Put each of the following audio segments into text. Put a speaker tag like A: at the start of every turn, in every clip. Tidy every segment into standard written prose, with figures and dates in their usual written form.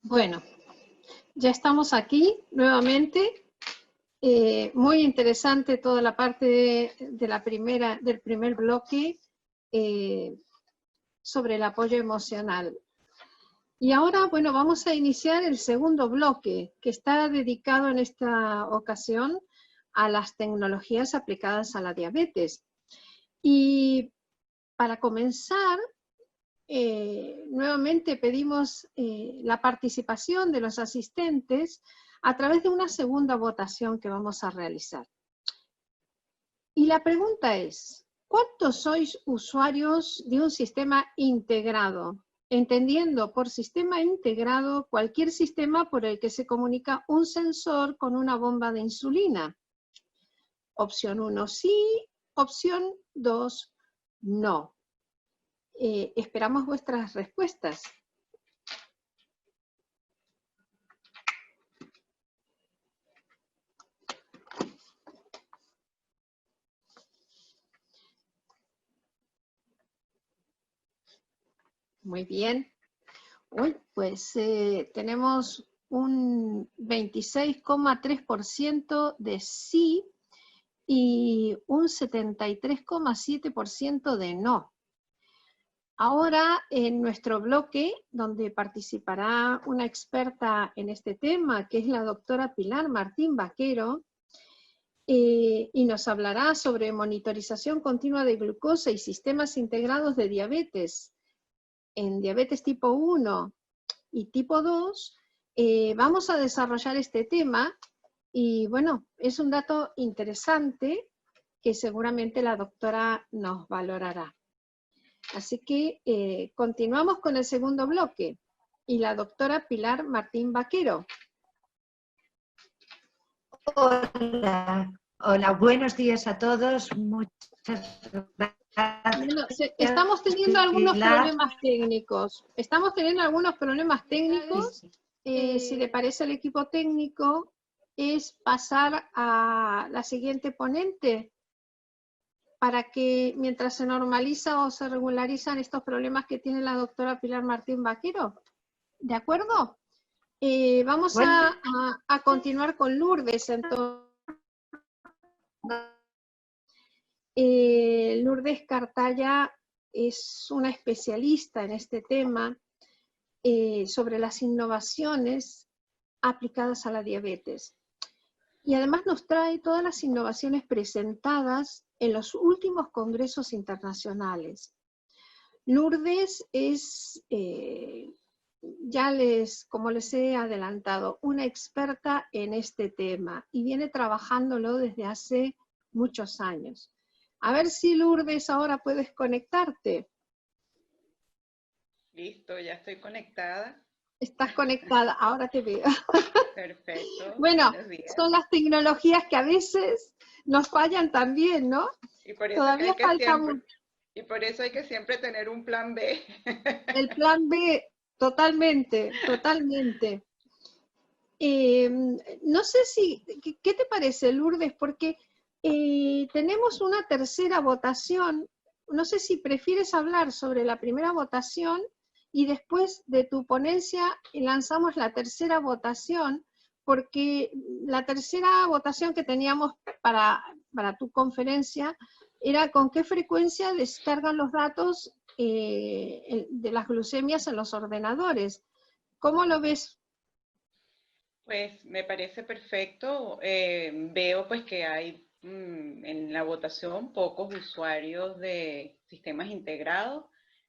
A: Bueno, ya estamos aquí nuevamente. Muy interesante toda la parte del primer bloque sobre el apoyo emocional. Y ahora, bueno, vamos a iniciar el segundo bloque, que está dedicado en esta ocasión a las tecnologías aplicadas a la diabetes. Y para comenzar, nuevamente pedimos la participación de los asistentes a través de una segunda votación que vamos a realizar. Y la pregunta es, ¿cuántos sois usuarios de un sistema integrado? Entendiendo por sistema integrado cualquier sistema por el que se comunica un sensor con una bomba de insulina. Opción 1 sí, opción 2 no. Esperamos vuestras respuestas. Muy bien. Uy, pues tenemos un 26,3% de sí y un 73,7% de no. Ahora, en nuestro bloque, donde participará una experta en este tema, que es la doctora Pilar Martín Vaquero, y nos hablará sobre monitorización continua de glucosa y sistemas integrados de diabetes. En diabetes tipo 1 y tipo 2, vamos a desarrollar este tema, y bueno, es un dato interesante que seguramente la doctora nos valorará. Así que continuamos con el segundo bloque, y la doctora Pilar Martín Vaquero.
B: Hola, buenos días a todos. Muchas gracias.
A: Bueno, estamos teniendo algunos problemas técnicos. Si le parece al equipo técnico, es pasar a la siguiente ponente, para que mientras se normaliza o se regularizan estos problemas que tiene la doctora Pilar Martín Vaquero. ¿De acuerdo? Vamos a continuar con Lourdes, entonces. Lourdes Cartaya es una especialista en este tema sobre las innovaciones aplicadas a la diabetes. Y además nos trae todas las innovaciones presentadas en los últimos congresos internacionales. Lourdes es, como les he adelantado, una experta en este tema y viene trabajándolo desde hace muchos años. A ver si Lourdes ahora puedes conectarte.
C: Listo, ya estoy conectada.
A: Estás conectada, ahora te veo.
C: Perfecto.
A: Bueno, son las tecnologías que a veces nos fallan también, ¿no?
C: Y por eso
A: Todavía falta mucho.
C: Y por eso hay que siempre tener un plan B.
A: El plan B, totalmente, totalmente. No sé ¿qué te parece, Lourdes? Porque tenemos una tercera votación. No sé si prefieres hablar sobre la primera votación y después de tu ponencia lanzamos la tercera votación, porque la tercera votación que teníamos para tu conferencia era con qué frecuencia descargan los datos de las glucemias en los ordenadores. ¿Cómo lo ves?
C: Pues me parece perfecto. Veo pues que hay en la votación pocos usuarios de sistemas integrados,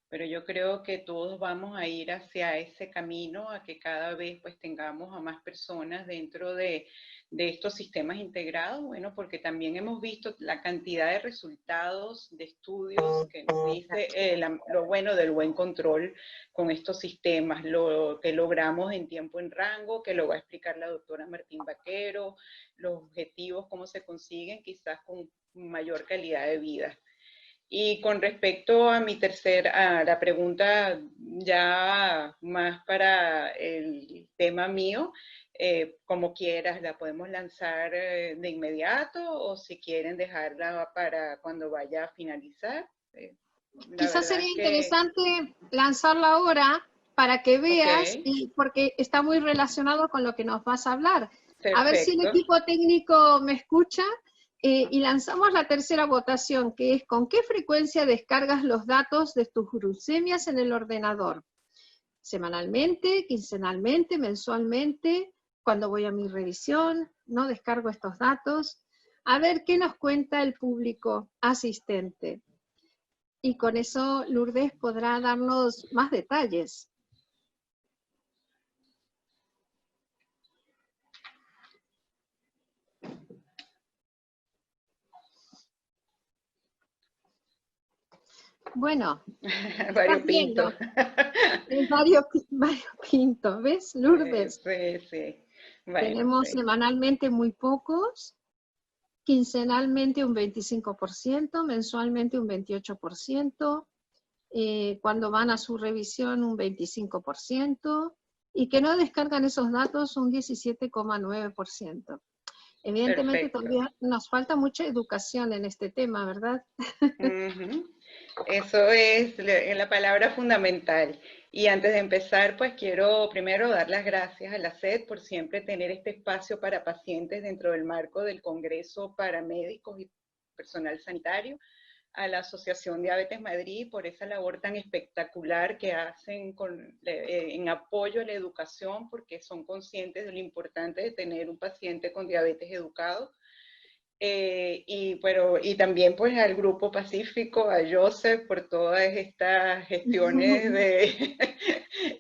C: pero yo creo que todos vamos a ir hacia ese camino, a que cada vez pues tengamos a más personas dentro de estos sistemas integrados, bueno, porque también hemos visto la cantidad de resultados de estudios que nos dice lo bueno del buen control con estos sistemas, lo que logramos en tiempo en rango, que lo va a explicar la doctora Martín Vaquero, los objetivos, cómo se consiguen, quizás con mayor calidad de vida. Y con respecto a la pregunta ya más para el tema mío, como quieras, la podemos lanzar de inmediato o si quieren dejarla para cuando vaya a finalizar.
A: Quizás sería interesante lanzarla ahora para que veas,
C: Ok,
A: y porque está muy relacionado con lo que nos vas a hablar. A ver si el
C: perfecto.
A: equipo técnico me escucha, y lanzamos la tercera votación, que es ¿con qué frecuencia descargas los datos de tus glucemias en el ordenador? ¿Semanalmente, quincenalmente, mensualmente? Cuando voy a mi revisión, no descargo estos datos. A ver qué nos cuenta el público asistente. Y con eso Lourdes podrá darnos más detalles. Bueno, estás
C: Variopinto.
A: viendo, es variopinto, ¿ves, Lourdes?
C: Sí, sí. Bueno,
A: Tenemos
C: sí.
A: semanalmente muy pocos, quincenalmente un 25%, mensualmente un 28%, cuando van a su revisión un 25%, y que no descargan esos datos un 17,9%. Evidentemente
C: Perfecto.
A: todavía nos falta mucha educación en este tema, ¿verdad?
C: Ujú. Eso es la palabra fundamental. Y antes de empezar, pues quiero primero dar las gracias a la SED por siempre tener este espacio para pacientes dentro del marco del Congreso para Médicos y Personal Sanitario, a la Asociación Diabetes Madrid por esa labor tan espectacular que hacen en apoyo a la educación, porque son conscientes de lo importante de tener un paciente con diabetes educado. Y también pues al Grupo Pacífico, a Joseph por todas estas gestiones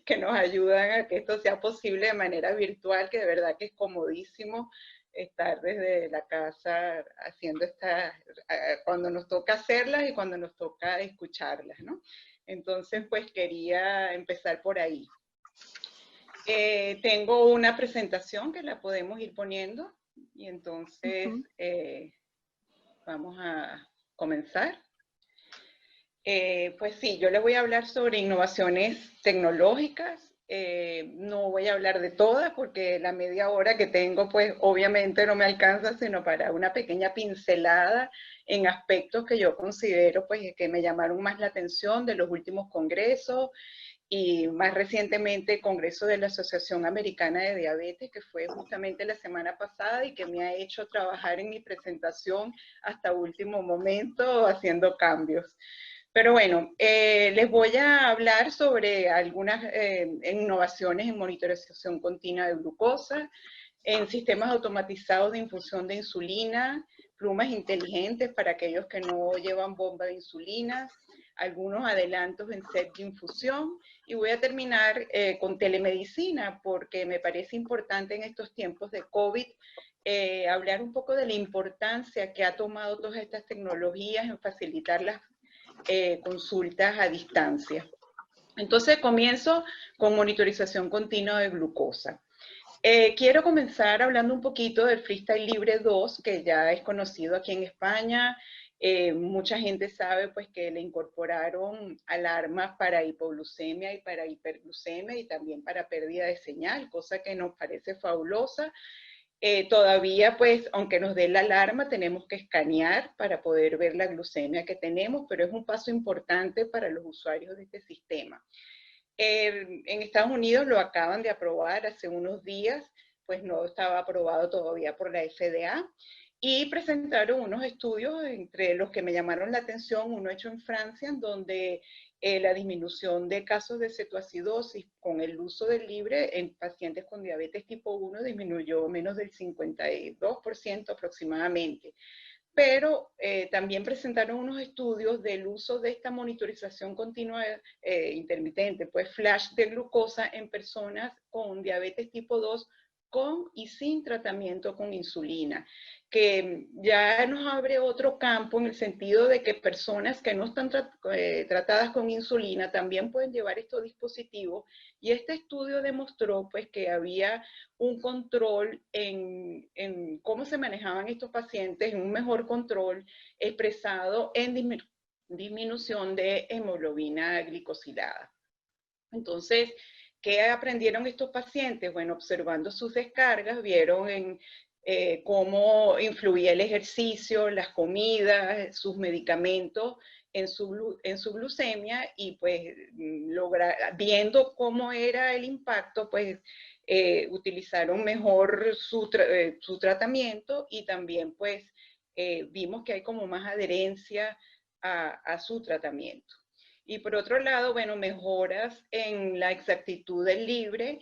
C: que nos ayudan a que esto sea posible de manera virtual, que de verdad que es comodísimo estar desde la casa haciendo estas, cuando nos toca hacerlas y cuando nos toca escucharlas, ¿no? Entonces pues quería empezar por ahí. Tengo una presentación que la podemos ir poniendo y entonces vamos a comenzar. Pues sí, yo les voy a hablar sobre innovaciones tecnológicas. No voy a hablar de todas porque la media hora que tengo, pues obviamente no me alcanza, sino para una pequeña pincelada en aspectos que yo considero pues que me llamaron más la atención de los últimos congresos y más recientemente el Congreso de la Asociación Americana de Diabetes, que fue justamente la semana pasada y que me ha hecho trabajar en mi presentación hasta último momento haciendo cambios. Pero bueno, les voy a hablar sobre algunas innovaciones en monitorización continua de glucosa, en sistemas automatizados de infusión de insulina, plumas inteligentes para aquellos que no llevan bomba de insulina, algunos adelantos en set de infusión, y voy a terminar con telemedicina porque me parece importante en estos tiempos de COVID hablar un poco de la importancia que ha tomado todas estas tecnologías en facilitar las consultas a distancia. Entonces comienzo con monitorización continua de glucosa. Quiero comenzar hablando un poquito del Freestyle Libre 2, que ya es conocido aquí en España. Mucha gente sabe pues que le incorporaron alarmas para hipoglucemia y para hiperglucemia y también para pérdida de señal, cosa que nos parece fabulosa. Todavía, pues, aunque nos dé la alarma, tenemos que escanear para poder ver la glucemia que tenemos, pero es un paso importante para los usuarios de este sistema. En Estados Unidos lo acaban de aprobar hace unos días, pues no estaba aprobado todavía por la FDA, y presentaron unos estudios entre los que me llamaron la atención, uno hecho en Francia, en donde la disminución de casos de cetoacidosis con el uso del libre en pacientes con diabetes tipo 1 disminuyó menos del 52% aproximadamente. Pero también presentaron unos estudios del uso de esta monitorización continua intermitente, pues flash de glucosa en personas con diabetes tipo 2 con y sin tratamiento con insulina, que ya nos abre otro campo en el sentido de que personas que no están tratadas con insulina también pueden llevar estos dispositivos, y este estudio demostró pues que había un control en cómo se manejaban estos pacientes, un mejor control expresado en disminución de hemoglobina glicosilada. Entonces, ¿qué aprendieron estos pacientes? Bueno, observando sus descargas, vieron cómo influía el ejercicio, las comidas, sus medicamentos en su glucemia y pues viendo cómo era el impacto, pues utilizaron mejor su tratamiento y también pues vimos que hay como más adherencia a su tratamiento. Y por otro lado, bueno, mejoras en la exactitud del libre,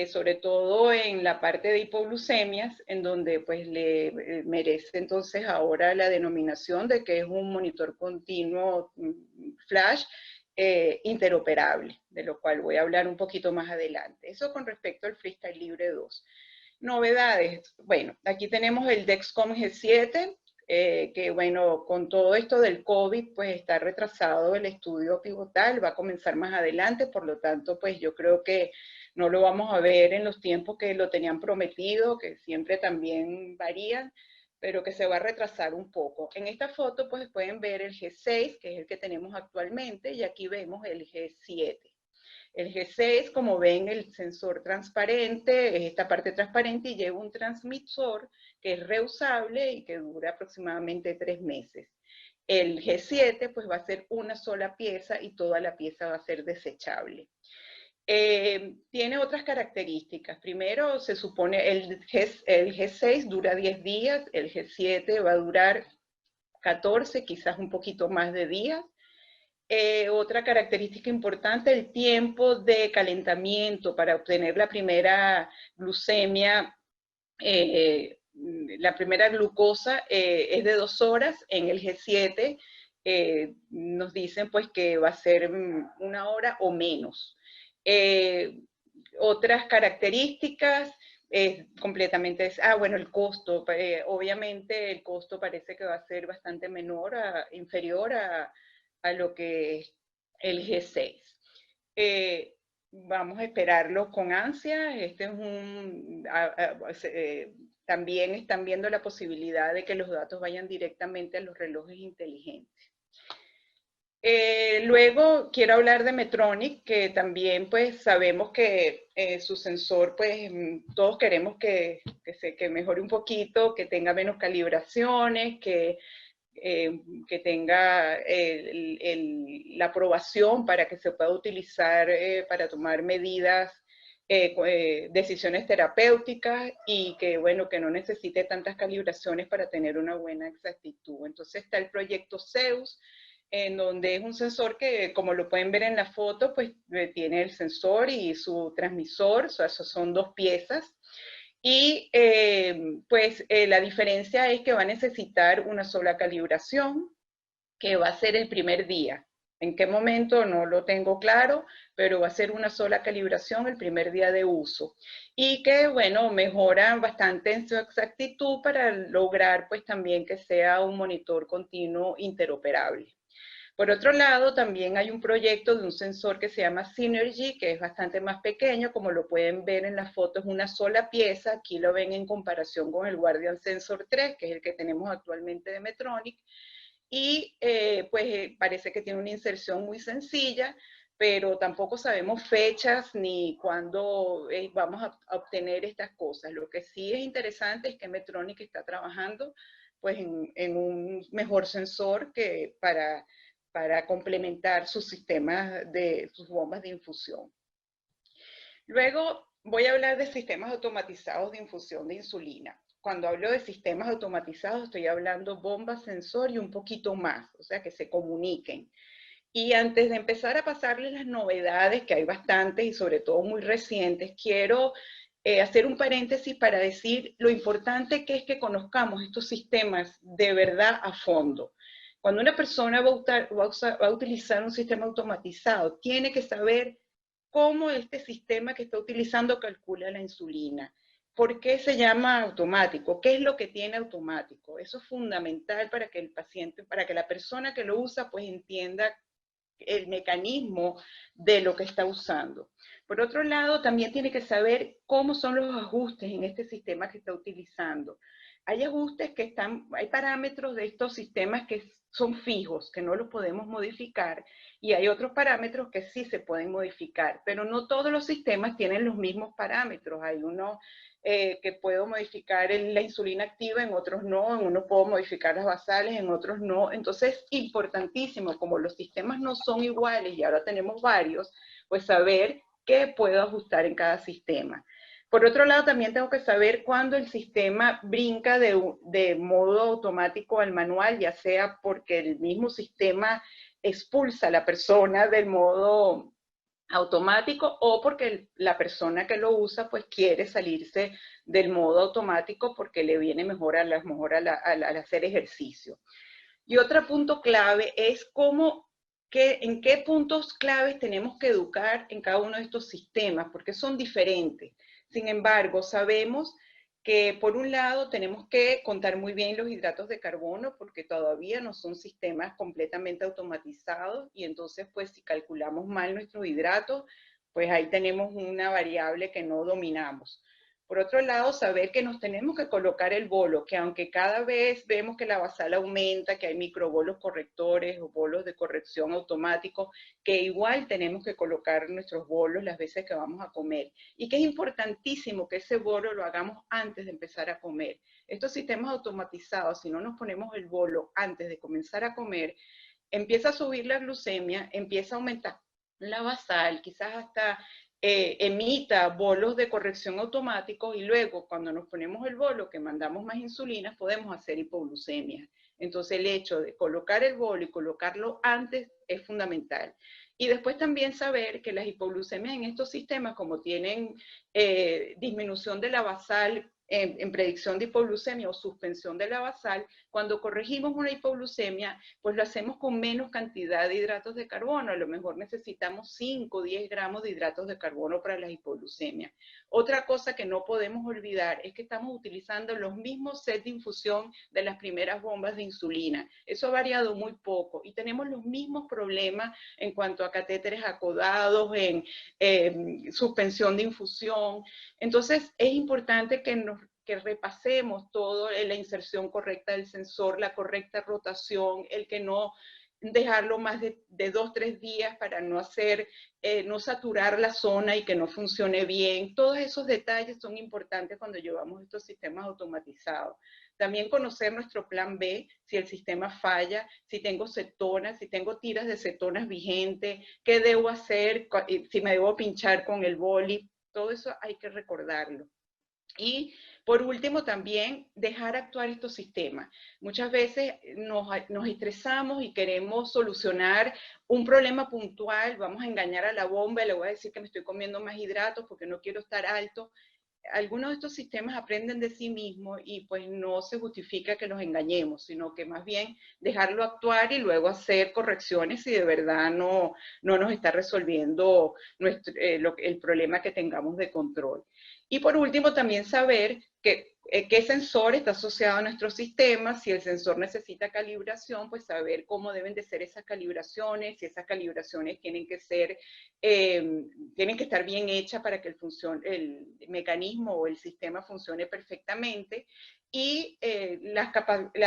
C: sobre todo en la parte de hipoglucemias, en donde pues le merece entonces ahora la denominación de que es un monitor continuo flash interoperable, de lo cual voy a hablar un poquito más adelante. Eso con respecto al Freestyle Libre 2. Novedades, bueno, aquí tenemos el Dexcom G7, que bueno, con todo esto del COVID, pues está retrasado el estudio pivotal, va a comenzar más adelante, por lo tanto, pues yo creo que no lo vamos a ver en los tiempos que lo tenían prometido, que siempre también varían, pero que se va a retrasar un poco. En esta foto, pues pueden ver el G6, que es el que tenemos actualmente, y aquí vemos el G7. El G6, como ven, el sensor transparente, es esta parte transparente y lleva un transmisor que es reusable y que dura aproximadamente 3 meses. El G7 pues va a ser una sola pieza y toda la pieza va a ser desechable. Tiene otras características. Primero, se supone el G6 dura 10 días, el G7 va a durar 14, quizás un poquito más de días. Otra característica importante, el tiempo de calentamiento para obtener la primera glucemia, la primera glucosa es de 2 horas. En el G7 nos dicen pues que va a ser 1 hora o menos. Otras características, completamente, bueno, el costo, obviamente el costo parece que va a ser bastante menor, inferior a lo que es el G6. Vamos a esperarlo con ansia. Este es también están viendo la posibilidad de que los datos vayan directamente a los relojes inteligentes. Luego quiero hablar de Medtronic, que también pues sabemos que su sensor, pues todos queremos que mejore un poquito, que tenga menos calibraciones, que tenga la aprobación para que se pueda utilizar para tomar medidas, decisiones terapéuticas y que, bueno, que no necesite tantas calibraciones para tener una buena exactitud. Entonces está el proyecto Zeus, en donde es un sensor que, como lo pueden ver en la foto, pues tiene el sensor y su transmisor, o sea, son 2 piezas. Y pues la diferencia es que va a necesitar una sola calibración, que va a ser el primer día. ¿En qué momento? No lo tengo claro, pero va a ser una sola calibración el primer día de uso. Y que, bueno, mejora bastante en su exactitud para lograr pues también que sea un monitor continuo interoperable. Por otro lado, también hay un proyecto de un sensor que se llama Synergy, que es bastante más pequeño, como lo pueden ver en la foto, es una sola pieza. Aquí lo ven en comparación con el Guardian Sensor 3, que es el que tenemos actualmente de Medtronic. Y pues parece que tiene una inserción muy sencilla, pero tampoco sabemos fechas ni cuándo vamos a obtener estas cosas. Lo que sí es interesante es que Medtronic está trabajando pues en un mejor sensor que para complementar sus sistemas sus bombas de infusión. Luego voy a hablar de sistemas automatizados de infusión de insulina. Cuando hablo de sistemas automatizados estoy hablando bombas, sensor y un poquito más, o sea, que se comuniquen. Y antes de empezar a pasarles las novedades, que hay bastantes y sobre todo muy recientes, quiero hacer un paréntesis para decir lo importante que es que conozcamos estos sistemas de verdad a fondo. Cuando una persona va a utilizar un sistema automatizado, tiene que saber cómo este sistema que está utilizando calcula la insulina. ¿Por qué se llama automático? ¿Qué es lo que tiene automático? Eso es fundamental para que el paciente, para que la persona que lo usa, pues entienda el mecanismo de lo que está usando. Por otro lado, también tiene que saber cómo son los ajustes en este sistema que está utilizando. Hay ajustes que hay parámetros de estos sistemas que son fijos, que no los podemos modificar, y hay otros parámetros que sí se pueden modificar, pero no todos los sistemas tienen los mismos parámetros. Hay unos que puedo modificar la insulina activa, en otros no, en unos puedo modificar las basales, en otros no. Entonces es importantísimo, como los sistemas no son iguales y ahora tenemos varios, pues saber qué puedo ajustar en cada sistema. Por otro lado, también tengo que saber cuándo el sistema brinca de modo automático al manual, ya sea porque el mismo sistema expulsa a la persona del modo automático o porque la persona que lo usa pues quiere salirse del modo automático porque le viene mejor al hacer ejercicio. Y otro punto clave es en qué puntos claves tenemos que educar en cada uno de estos sistemas, porque son diferentes. Sin embargo, sabemos que por un lado tenemos que contar muy bien los hidratos de carbono porque todavía no son sistemas completamente automatizados y entonces pues si calculamos mal nuestros hidratos, pues ahí tenemos una variable que no dominamos. Por otro lado, saber que nos tenemos que colocar el bolo, que aunque cada vez vemos que la basal aumenta, que hay microbolos correctores o bolos de corrección automáticos, que igual tenemos que colocar nuestros bolos las veces que vamos a comer. Y que es importantísimo que ese bolo lo hagamos antes de empezar a comer. Estos sistemas automatizados, si no nos ponemos el bolo antes de comenzar a comer, empieza a subir la glucemia, empieza a aumentar la basal, quizás hasta emita bolos de corrección automáticos y luego cuando nos ponemos el bolo que mandamos más insulina podemos hacer hipoglucemia. Entonces el hecho de colocar el bolo y colocarlo antes es fundamental. Y después también saber que las hipoglucemias en estos sistemas, como tienen disminución de la basal en predicción de hipoglucemia o suspensión de la basal, cuando corregimos una hipoglucemia, pues lo hacemos con menos cantidad de hidratos de carbono. A lo mejor necesitamos 5 o 10 gramos de hidratos de carbono para la hipoglucemia. Otra cosa que no podemos olvidar es que estamos utilizando los mismos sets de infusión de las primeras bombas de insulina. Eso ha variado muy poco y tenemos los mismos problemas en cuanto a catéteres acodados, en suspensión de infusión. Entonces es importante que repasemos todo, la inserción correcta del sensor, la correcta rotación, el que no dejarlo más de 2 o 3 días para no no saturar la zona y que no funcione bien. Todos esos detalles son importantes cuando llevamos estos sistemas automatizados. También conocer nuestro plan B, si el sistema falla, si tengo cetonas, si tengo tiras de cetonas vigentes, qué debo hacer, si me debo pinchar con el boli, todo eso hay que recordarlo. Y por último también dejar actuar estos sistemas. Muchas veces nos estresamos y queremos solucionar un problema puntual, vamos a engañar a la bomba y le voy a decir que me estoy comiendo más hidratos porque no quiero estar alto. Algunos de estos sistemas aprenden de sí mismos y pues no se justifica que los engañemos, sino que más bien dejarlo actuar y luego hacer correcciones si de verdad no nos está resolviendo el problema que tengamos de control. Y por último, también saber qué sensor está asociado a nuestro sistema. Si el sensor necesita calibración, pues saber cómo deben de ser esas calibraciones, si esas calibraciones tienen que estar bien hechas para que el mecanismo o el sistema funcione perfectamente. Y la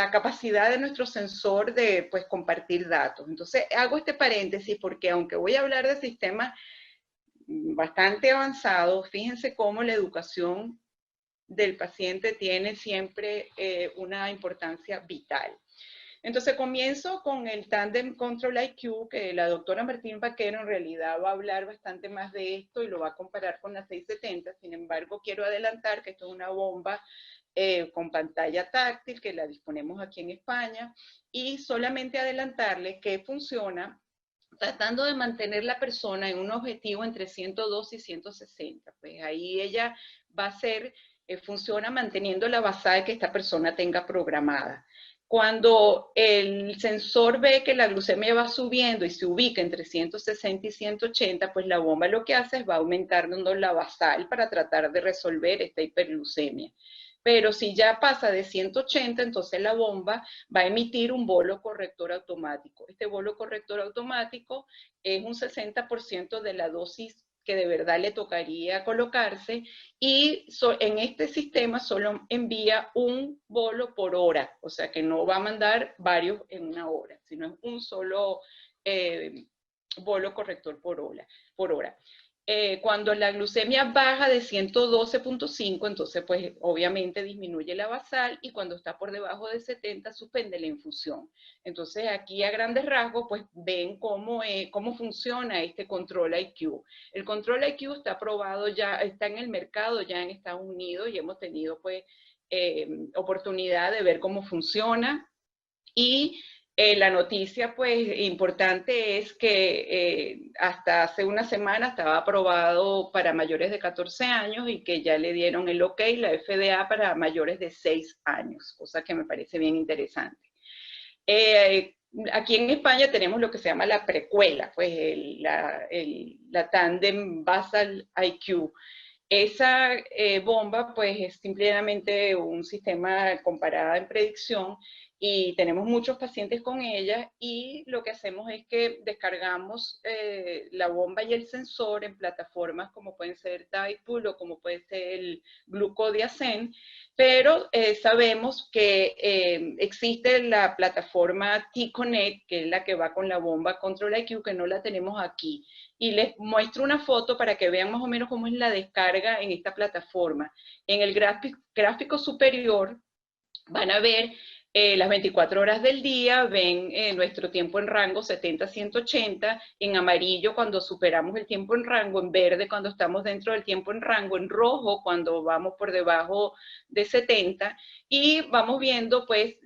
C: capacidad de nuestro sensor de pues, compartir datos. Entonces, hago este paréntesis porque aunque voy a hablar de sistemas bastante avanzados, fíjense cómo la educación del paciente tiene siempre una importancia vital. Entonces comienzo con el Tandem Control IQ, que la doctora Martín Vaquero en realidad va a hablar bastante más de esto y lo va a comparar con la 670. Sin embargo, quiero adelantar que esto es una bomba con pantalla táctil, que la disponemos aquí en España, y solamente adelantarles que funciona tratando de mantener la persona en un objetivo entre 102 y 160. Pues ahí ella va a funciona manteniendo la basal que esta persona tenga programada. Cuando el sensor ve que la glucemia va subiendo y se ubica entre 160 y 180, pues la bomba lo que hace es va aumentando la basal para tratar de resolver esta hiperglucemia. Pero si ya pasa de 180, entonces la bomba va a emitir un bolo corrector automático. Este bolo corrector automático es un 60% de la dosis que de verdad le tocaría colocarse y en este sistema solo envía un bolo por hora, o sea que no va a mandar varios en una hora, sino es un solo bolo corrector por hora. cuando la glucemia baja de 112.5, entonces pues obviamente disminuye la basal, y cuando está por debajo de 70 suspende la infusión. Entonces aquí a grandes rasgos pues ven cómo funciona este control IQ. El control IQ está aprobado ya, está en el mercado ya en Estados Unidos, y hemos tenido pues oportunidad de ver cómo funciona. Y la noticia, pues, importante es que hasta hace una semana estaba aprobado para mayores de 14 años, y que ya le dieron el OK, la FDA, para mayores de 6 años, cosa que me parece bien interesante. Aquí en España tenemos lo que se llama la precuela, pues la Tandem Basal IQ. Esa bomba pues es simplemente un sistema comparada en predicción, y tenemos muchos pacientes con ella, y lo que hacemos es que descargamos la bomba y el sensor en plataformas como pueden ser Divepool o como puede ser el Glucodiacen, pero sabemos que existe la plataforma T-Connect, que es la que va con la bomba Control IQ, que no la tenemos aquí. Y les muestro una foto para que vean más o menos cómo es la descarga en esta plataforma. En el gráfico superior van a ver las 24 horas del día, ven nuestro tiempo en rango 70-180, en amarillo cuando superamos el tiempo en rango, en verde cuando estamos dentro del tiempo en rango, en rojo cuando vamos por debajo de 70, y vamos viendo pues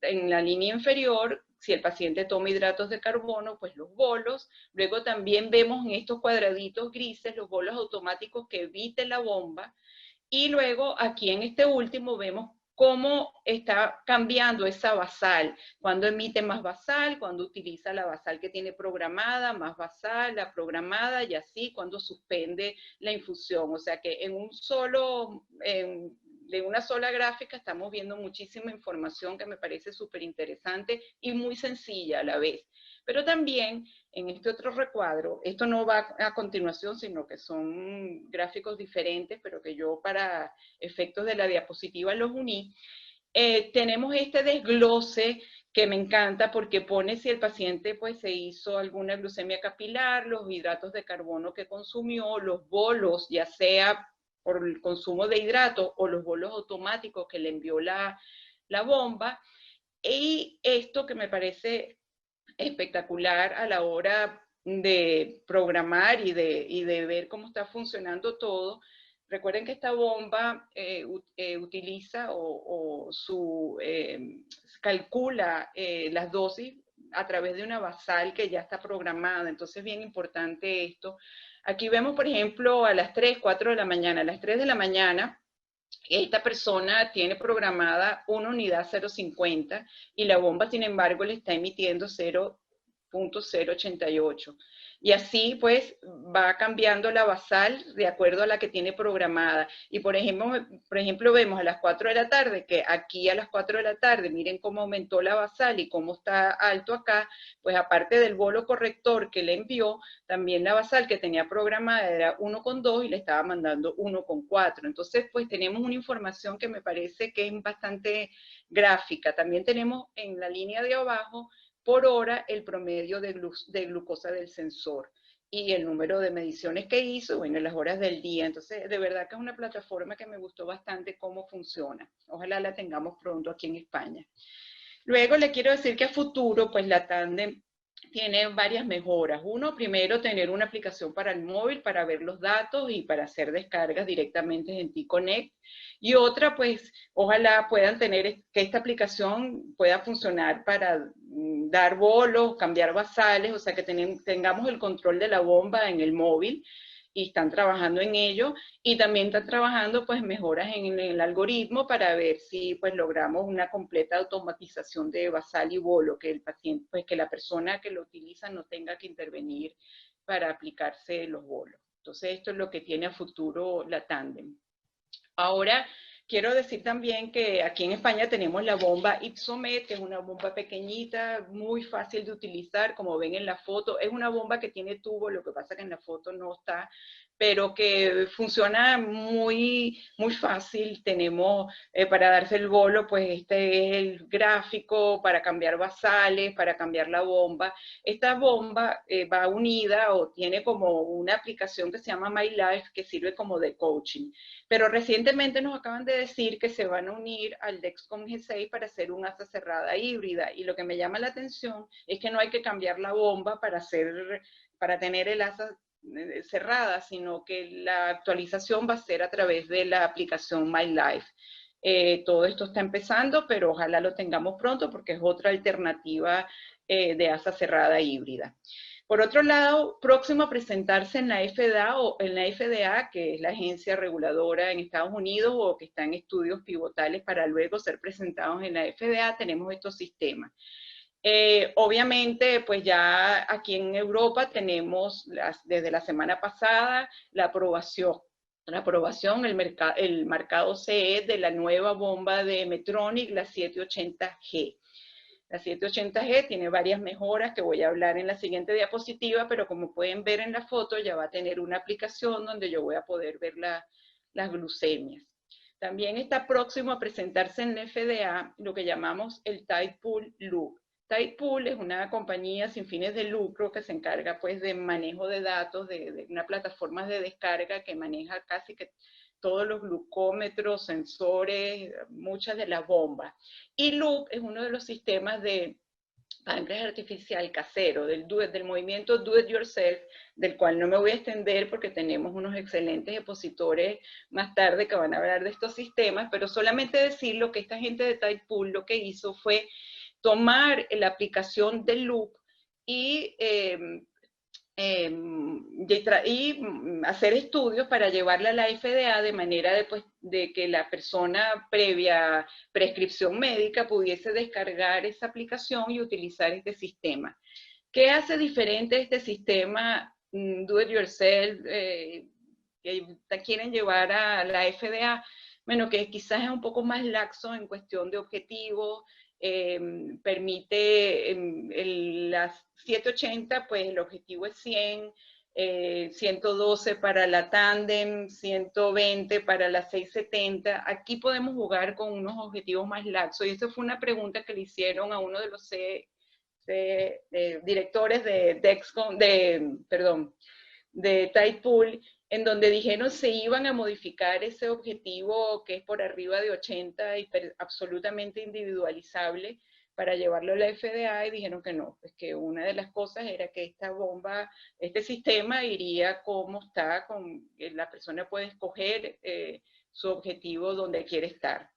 C: en la línea inferior, si el paciente toma hidratos de carbono, pues los bolos. Luego también vemos en estos cuadraditos grises los bolos automáticos que evite la bomba. Y luego aquí en este último vemos cómo está cambiando esa basal, cuando emite más basal, cuando utiliza la basal que tiene programada, más basal, la programada, y así cuando suspende la infusión. O sea que en de una sola gráfica estamos viendo muchísima información que me parece súper interesante y muy sencilla a la vez. Pero también en este otro recuadro, esto no va a continuación, sino que son gráficos diferentes, pero que yo para efectos de la diapositiva los uní. Tenemos este desglose que me encanta, porque pone si el paciente pues se hizo alguna glucemia capilar, los hidratos de carbono que consumió, los bolos, ya sea por el consumo de hidratos o los bolos automáticos que le envió la bomba. Y esto que me parece espectacular a la hora de programar y de ver cómo está funcionando todo. Recuerden que esta bomba utiliza calcula las dosis a través de una basal que ya está programada. Entonces es bien importante esto. Aquí vemos, por ejemplo, a las 3, 4 de la mañana. A las 3 de la mañana, esta persona tiene programada una unidad 0.50 y la bomba, sin embargo, le está emitiendo 0.088. Y así pues va cambiando la basal de acuerdo a la que tiene programada. Y por ejemplo vemos a las 4 de la tarde, que aquí a las 4 de la tarde, miren cómo aumentó la basal y cómo está alto acá, pues aparte del bolo corrector que le envió, también la basal que tenía programada era 1,2 y le estaba mandando 1,4. Entonces pues tenemos una información que me parece que es bastante gráfica. También tenemos en la línea de abajo por hora el promedio de glucosa del sensor y el número de mediciones que hizo, bueno, las horas del día. Entonces, de verdad que es una plataforma que me gustó bastante cómo funciona. Ojalá la tengamos pronto aquí en España. Luego le quiero decir que a futuro, pues la Tandem tiene varias mejoras. Uno, primero, tener una aplicación para el móvil para ver los datos y para hacer descargas directamente en T-Connect. Y otra, pues, ojalá puedan tener que esta aplicación pueda funcionar para dar bolos, cambiar basales, o sea, que tengamos el control de la bomba en el móvil, y están trabajando en ello, y también están trabajando pues mejoras en el algoritmo para ver si pues logramos una completa automatización de basal y bolo, que el paciente, pues que la persona que lo utiliza no tenga que intervenir para aplicarse los bolos. Entonces esto es lo que tiene a futuro la Tandem. Ahora, quiero decir también que aquí en España tenemos la bomba Ypsomed, que es una bomba pequeñita, muy fácil de utilizar, como ven en la foto. Es una bomba que tiene tubo, lo que pasa que en la foto no está, pero que funciona muy fácil. Tenemos para darse el bolo, pues este es el gráfico para cambiar basales, para cambiar la bomba. Esta bomba va unida o tiene como una aplicación que se llama My Life, que sirve como de coaching. Pero recientemente nos acaban de decir que se van a unir al Dexcom G6 para hacer un asa cerrada híbrida. Y lo que me llama la atención es que no hay que cambiar la bomba para tener el asa cerrada, sino que la actualización va a ser a través de la aplicación My Life. Todo esto está empezando, pero ojalá lo tengamos pronto porque es otra alternativa de asa cerrada híbrida. Por otro lado, próximo a presentarse en la FDA, que es la agencia reguladora en Estados Unidos o que está en estudios pivotales para luego ser presentados en la FDA, tenemos estos sistemas. Obviamente, pues ya aquí en Europa tenemos desde la semana pasada la aprobación, el marcado CE de la nueva bomba de Medtronic, la 780G. La 780G tiene varias mejoras que voy a hablar en la siguiente diapositiva, pero como pueden ver en la foto ya va a tener una aplicación donde yo voy a poder ver las glucemias. También está próximo a presentarse en la FDA lo que llamamos el Tidepool Loop. Tidepool es una compañía sin fines de lucro que se encarga pues de manejo de datos, de una plataforma de descarga que maneja casi que todos los glucómetros, sensores, muchas de las bombas. Y Loop es uno de los sistemas de páncreas artificial casero, del movimiento Do It Yourself, del cual no me voy a extender porque tenemos unos excelentes expositores más tarde que van a hablar de estos sistemas, pero solamente decirlo que esta gente de Tidepool lo que hizo fue tomar la aplicación del Loop y hacer estudios para llevarla a la FDA de manera de que la persona previa prescripción médica pudiese descargar esa aplicación y utilizar este sistema. ¿Qué hace diferente este sistema Do It Yourself que quieren llevar a la FDA? Bueno, que quizás es un poco más laxo en cuestión de objetivos. Permite las 780, pues el objetivo es 100, 112 para la tándem, 120 para la 670. Aquí podemos jugar con unos objetivos más laxos. Y eso fue una pregunta que le hicieron a uno de los directores de Dexcom, de Tidepool, en donde dijeron se iban a modificar ese objetivo que es por arriba de 80 y absolutamente individualizable para llevarlo a la FDA, y dijeron que no, pues que una de las cosas era que esta bomba, este sistema iría como está, la persona puede escoger su objetivo donde quiere estar.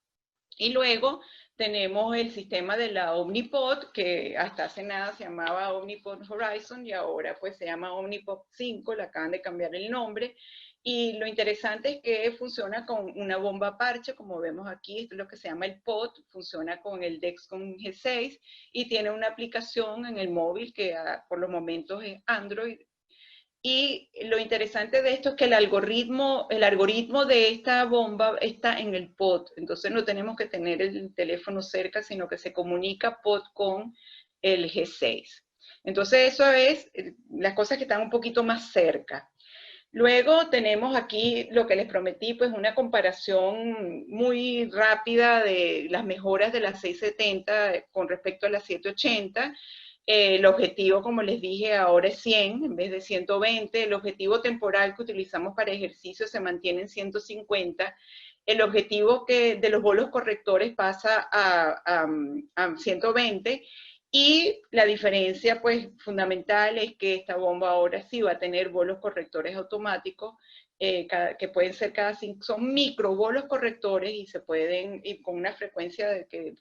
C: Y luego tenemos el sistema de la Omnipod, que hasta hace nada se llamaba Omnipod Horizon y ahora pues se llama Omnipod 5, le acaban de cambiar el nombre. Y lo interesante es que funciona con una bomba parche, como vemos aquí, esto es lo que se llama el pod, funciona con el Dexcom G6 y tiene una aplicación en el móvil que por los momentos es Android. Y lo interesante de esto es que el algoritmo de esta bomba está en el pod, entonces no tenemos que tener el teléfono cerca, sino que se comunica pod con el G6. Entonces eso es las cosas que están un poquito más cerca. Luego tenemos aquí lo que les prometí, pues una comparación muy rápida de las mejoras de la 670 con respecto a la 780. El objetivo, como les dije, ahora es 100 en vez de 120. El objetivo temporal que utilizamos para ejercicio se mantiene en 150. El objetivo de los bolos correctores pasa a 120. Y la diferencia, pues, fundamental es que esta bomba ahora sí va a tener bolos correctores automáticos, que pueden ser cada 5, son micro bolos correctores y se pueden, y con una frecuencia de que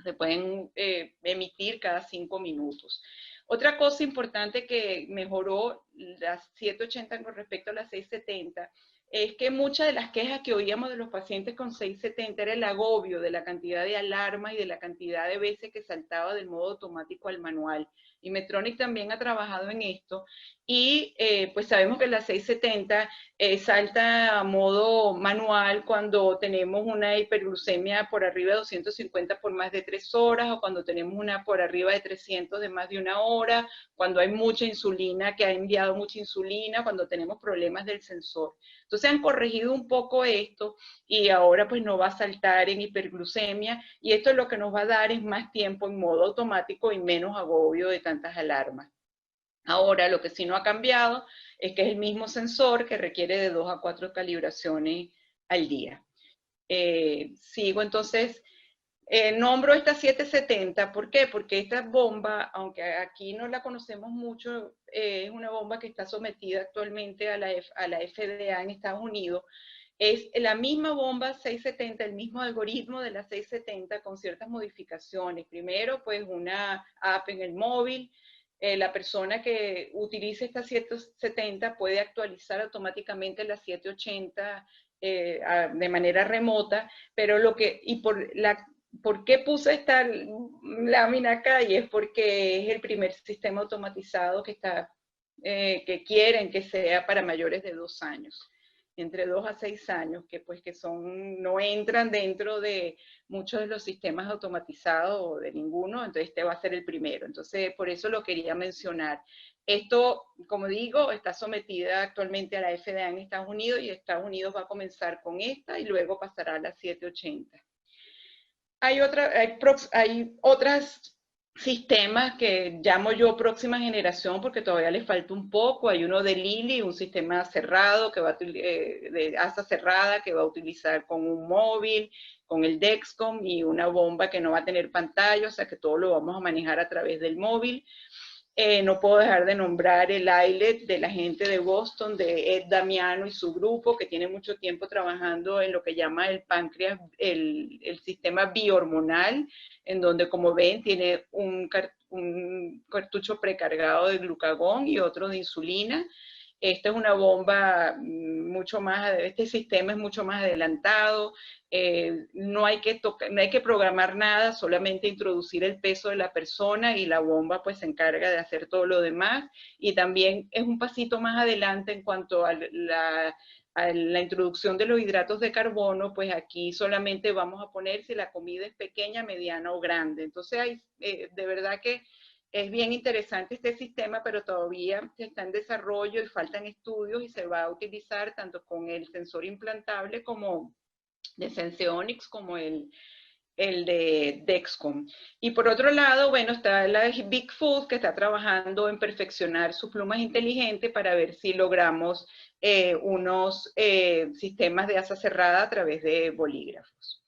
C: se pueden emitir cada 5 minutos. Otra cosa importante que mejoró las 780 con respecto a las 670 es que muchas de las quejas que oíamos de los pacientes con 670 era el agobio de la cantidad de alarmas y de la cantidad de veces que saltaba del modo automático al manual. Y Medtronic también ha trabajado en esto y pues sabemos que la 670 salta a modo manual cuando tenemos una hiperglucemia por arriba de 250 por más de 3 horas o cuando tenemos una por arriba de 300 de más de 1 hora, cuando hay mucha insulina, que ha enviado mucha insulina, cuando tenemos problemas del sensor. Entonces han corregido un poco esto y ahora pues no va a saltar en hiperglucemia y esto lo que nos va a dar es más tiempo en modo automático y menos agobio de tantas alarmas. Ahora lo que sí no ha cambiado es que es el mismo sensor que requiere de 2 a 4 calibraciones al día. Sigo entonces. Nombro esta 770, ¿por qué? Porque esta bomba, aunque aquí no la conocemos mucho, es una bomba que está sometida actualmente a la FDA en Estados Unidos. Es la misma bomba 670, el mismo algoritmo de la 670 con ciertas modificaciones. Primero, pues una app en el móvil. La persona que utilice esta 770 puede actualizar automáticamente la 780 de manera remota, pero ¿por qué puse esta lámina acá? Y es porque es el primer sistema automatizado que quieren que sea para mayores de 2 años, entre 2 a 6 años, que pues que no entran dentro de muchos de los sistemas automatizados o de ninguno, entonces este va a ser el primero. Entonces, por eso lo quería mencionar. Esto, como digo, está sometida actualmente a la FDA en Estados Unidos y Estados Unidos va a comenzar con esta y luego pasará a la 780. Hay otros sistemas que llamo yo próxima generación porque todavía les falta un poco. Hay uno de Lilly, un sistema cerrado de asa cerrada que va a utilizar con un móvil, con el Dexcom y una bomba que no va a tener pantalla, o sea que todo lo vamos a manejar a través del móvil. No puedo dejar de nombrar el iLet de la gente de Boston, de Ed Damiano y su grupo, que tiene mucho tiempo trabajando en lo que llama el páncreas, el sistema bihormonal, en donde, como ven, tiene un cartucho precargado de glucagón y otro de insulina. Esta es una bomba este sistema es mucho más adelantado, no hay que programar nada, solamente introducir el peso de la persona y la bomba pues se encarga de hacer todo lo demás, y también es un pasito más adelante en cuanto a la introducción de los hidratos de carbono, pues aquí solamente vamos a poner si la comida es pequeña, mediana o grande. Entonces de verdad que es bien interesante este sistema, pero todavía está en desarrollo y faltan estudios y se va a utilizar tanto con el sensor implantable como de Senseonics como el de Dexcom. Y por otro lado, bueno, está la Big Food que está trabajando en perfeccionar sus plumas inteligentes para ver si logramos unos sistemas de asa cerrada a través de bolígrafos.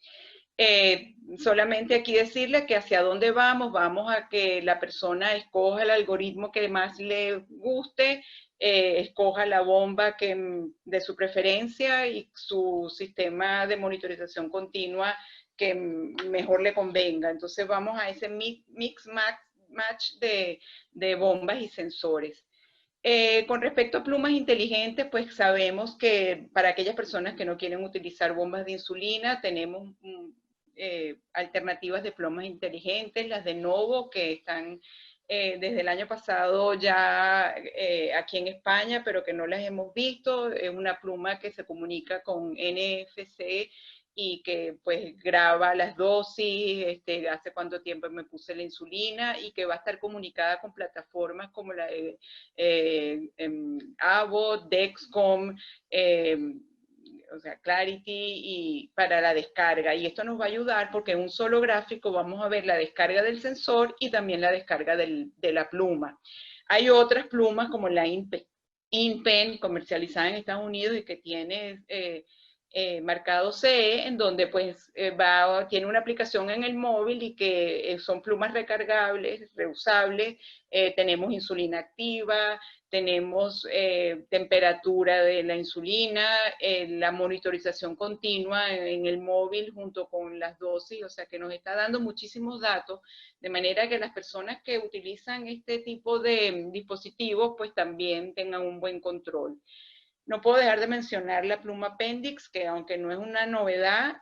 C: Solamente aquí decirle que hacia dónde vamos a que la persona escoja el algoritmo que más le guste, escoja la bomba de su preferencia y su sistema de monitorización continua que mejor le convenga. Entonces vamos a ese mix match de bombas y sensores. Con respecto a plumas inteligentes, pues sabemos que para aquellas personas que no quieren utilizar bombas de insulina, tenemos alternativas de plumas inteligentes, las de Novo, que están desde el año pasado ya aquí en España, pero que no las hemos visto. Es una pluma que se comunica con NFC y que pues graba las dosis, hace cuánto tiempo me puse la insulina, y que va a estar comunicada con plataformas como la de Abbott, Dexcom, o sea, Clarity, y para la descarga. Y esto nos va a ayudar porque en un solo gráfico vamos a ver la descarga del sensor y también la descarga de la pluma. Hay otras plumas como la InPen, comercializada en Estados Unidos y que tiene marcado CE, en donde pues tiene una aplicación en el móvil y que son plumas recargables, reusables, tenemos insulina activa, tenemos temperatura de la insulina, la monitorización continua en el móvil junto con las dosis, o sea que nos está dando muchísimos datos, de manera que las personas que utilizan este tipo de dispositivos pues también tengan un buen control. No puedo dejar de mencionar la pluma Appendix, que aunque no es una novedad,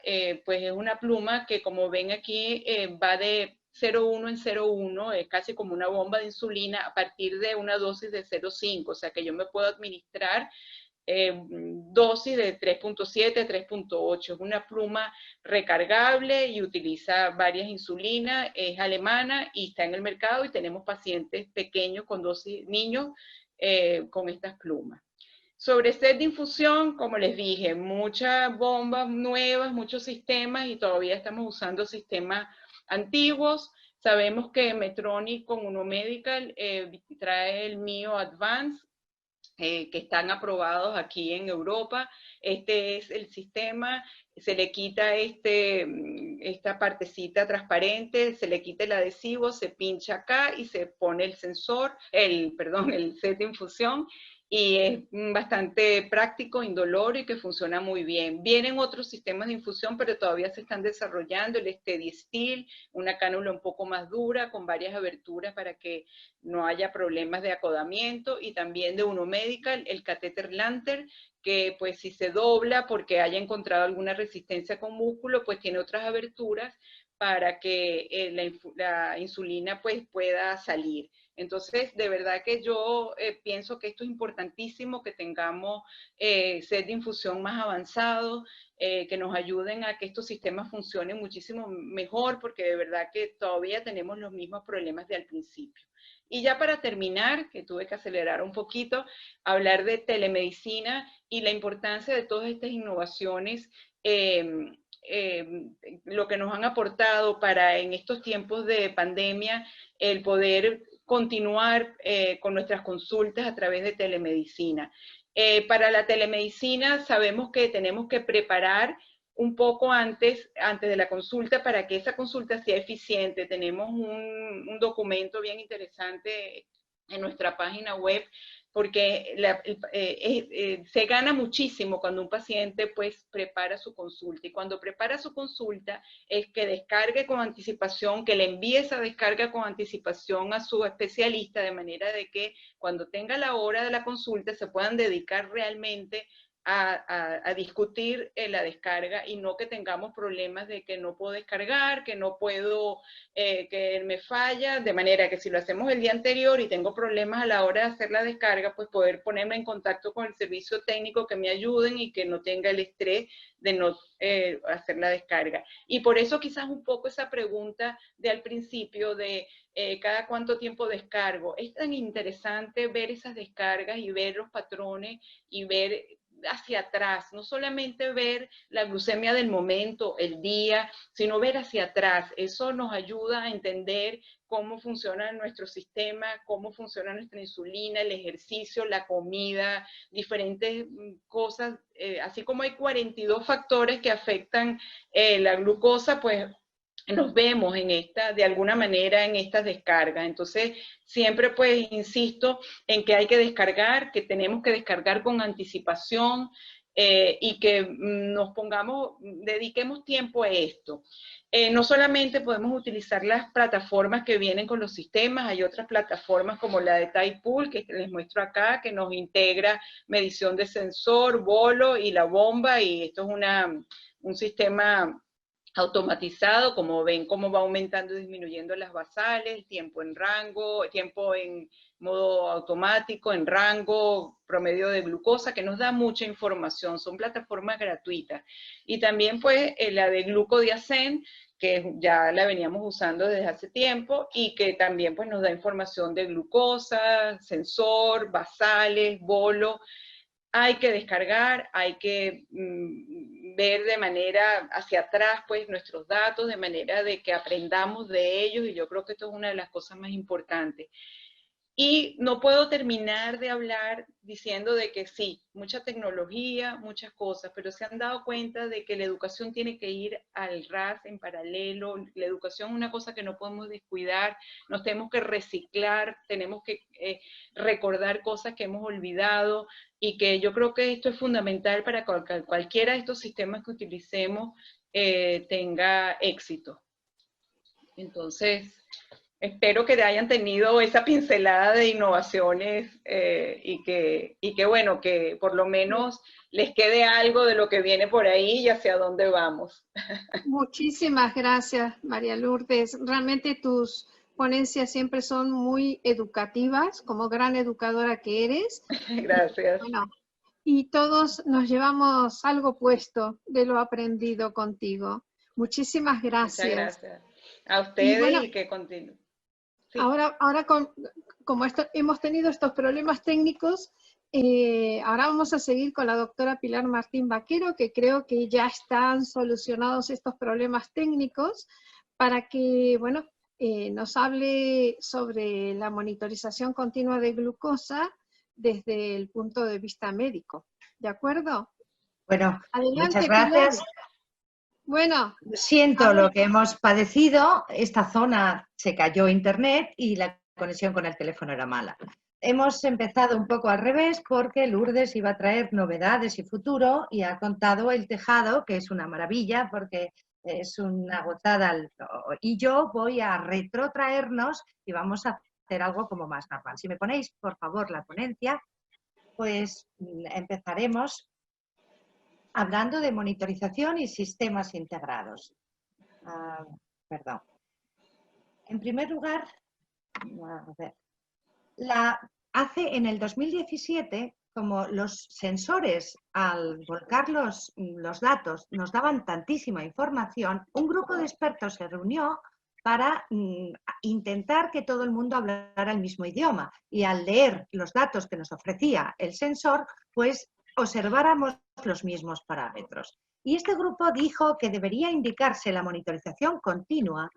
C: pues es una pluma que, como ven aquí, va de 0,1 en 0,1, es casi como una bomba de insulina a partir de una dosis de 0,5, o sea que yo me puedo administrar dosis de 3,7, 3,8. Es una pluma recargable y utiliza varias insulinas, es alemana y está en el mercado, y tenemos pacientes pequeños con dosis, niños con estas plumas. Sobre set de infusión, como les dije, muchas bombas nuevas, muchos sistemas, y todavía estamos usando sistemas antiguos. Sabemos que Medtronic con Uno Medical trae el Mio Advance, que están aprobados aquí en Europa. Este es el sistema, se le quita esta partecita transparente, se le quita el adhesivo, se pincha acá y se pone el sensor, el set de infusión, y es bastante práctico, indoloro y que funciona muy bien. Vienen otros sistemas de infusión, pero todavía se están desarrollando, el Steady Still, una cánula un poco más dura, con varias aberturas para que no haya problemas de acodamiento, y también de Uno Medical, el catéter Lanter, que pues si se dobla porque haya encontrado alguna resistencia con músculo, pues tiene otras aberturas para que la insulina pues pueda salir. Entonces, de verdad que yo pienso que esto es importantísimo, que tengamos set de infusión más avanzados, que nos ayuden a que estos sistemas funcionen muchísimo mejor, porque de verdad que todavía tenemos los mismos problemas de al principio. Y ya para terminar, que tuve que acelerar un poquito, hablar de telemedicina y la importancia de todas estas innovaciones, lo que nos han aportado para en estos tiempos de pandemia, el poder continuar con nuestras consultas a través de telemedicina. Para la telemedicina sabemos que tenemos que preparar un poco antes de la consulta para que esa consulta sea eficiente. Tenemos un documento bien interesante en nuestra página web, porque se gana muchísimo cuando un paciente pues prepara su consulta, y cuando prepara su consulta es que descargue con anticipación, que le envíe esa descarga con anticipación a su especialista, de manera de que cuando tenga la hora de la consulta se puedan dedicar realmente a discutir la descarga, y no que tengamos problemas de que no puedo descargar, que no puedo, que me falla, de manera que si lo hacemos el día anterior y tengo problemas a la hora de hacer la descarga, pues poder ponerme en contacto con el servicio técnico, que me ayuden y que no tenga el estrés de no hacer la descarga. Y por eso quizás un poco esa pregunta de al principio de cada cuánto tiempo descargo. Es tan interesante ver esas descargas y ver los patrones y ver hacia atrás, no solamente ver la glucemia del momento, el día, sino ver hacia atrás. Eso nos ayuda a entender cómo funciona nuestro sistema, cómo funciona nuestra insulina, el ejercicio, la comida, diferentes cosas. Así como hay 42 factores que afectan la glucosa, pues nos vemos de alguna manera en estas descargas. Entonces, siempre pues insisto en que hay que descargar, que tenemos que descargar con anticipación, y que dediquemos tiempo a esto. No solamente podemos utilizar las plataformas que vienen con los sistemas, hay otras plataformas como la de Typepool, que les muestro acá, que nos integra medición de sensor, bolo y la bomba, y esto es un sistema automatizado, como ven cómo va aumentando y disminuyendo las basales, tiempo en rango, tiempo en modo automático, en rango, promedio de glucosa, que nos da mucha información. Son plataformas gratuitas. Y también pues la de GlucoDiacen, que ya la veníamos usando desde hace tiempo, y que también pues nos da información de glucosa, sensor, basales, bolo. Hay que descargar, hay que ver de manera hacia atrás pues nuestros datos, de manera de que aprendamos de ellos, y yo creo que esto es una de las cosas más importantes. Y no puedo terminar de hablar diciendo de que sí, mucha tecnología, muchas cosas, pero se han dado cuenta de que la educación tiene que ir al ras en paralelo. La educación es una cosa que no podemos descuidar, nos tenemos que reciclar, tenemos que recordar cosas que hemos olvidado, y que yo creo que esto es fundamental para que cualquiera de estos sistemas que utilicemos tenga éxito. Entonces, espero que hayan tenido esa pincelada de innovaciones y que, bueno, que por lo menos les quede algo de lo que viene por ahí y hacia dónde vamos.
A: Muchísimas gracias, María Lourdes. Realmente tus ponencias siempre son muy educativas, como gran educadora que eres.
C: Gracias.
A: Bueno, y todos nos llevamos algo puesto de lo aprendido contigo. Muchísimas
C: Muchas
A: gracias.
C: gracias. A
A: Y
C: ustedes
A: bueno,
C: y que continúen. Sí.
A: ahora como hemos tenido estos problemas técnicos, ahora vamos a seguir con la doctora Pilar Martín Vaquero, que creo que ya están solucionados estos problemas técnicos, para que, bueno, nos hable sobre la monitorización continua de glucosa desde el punto de vista médico. ¿De acuerdo?
B: Bueno, muchas
A: Adelante, Pilar.
B: gracias.
A: Bueno,
B: Siento lo que hemos padecido. Esta zona se cayó internet y la conexión con el teléfono era mala. Hemos empezado un poco al revés porque Lourdes iba a traer novedades y futuro y ha contado el tejado, que es una maravilla porque es una gotada. Y yo voy a retrotraernos y vamos a hacer algo como más normal. Si me ponéis, por favor, la ponencia, pues empezaremos hablando de monitorización y sistemas integrados. Perdón. En primer lugar, a ver, hace en el 2017, como los sensores al volcar los datos nos daban tantísima información, un grupo de expertos se reunió para intentar que todo el mundo hablara el mismo idioma y al leer los datos que nos ofrecía el sensor, pues observáramos los mismos parámetros. Y este grupo dijo que debería indicarse la monitorización continua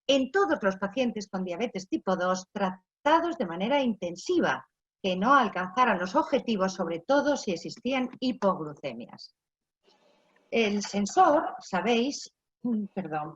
B: en todos los pacientes con diabetes tipo 2 tratados de manera intensiva, que no alcanzaran los objetivos, sobre todo si existían hipoglucemias. El sensor, sabéis, perdón,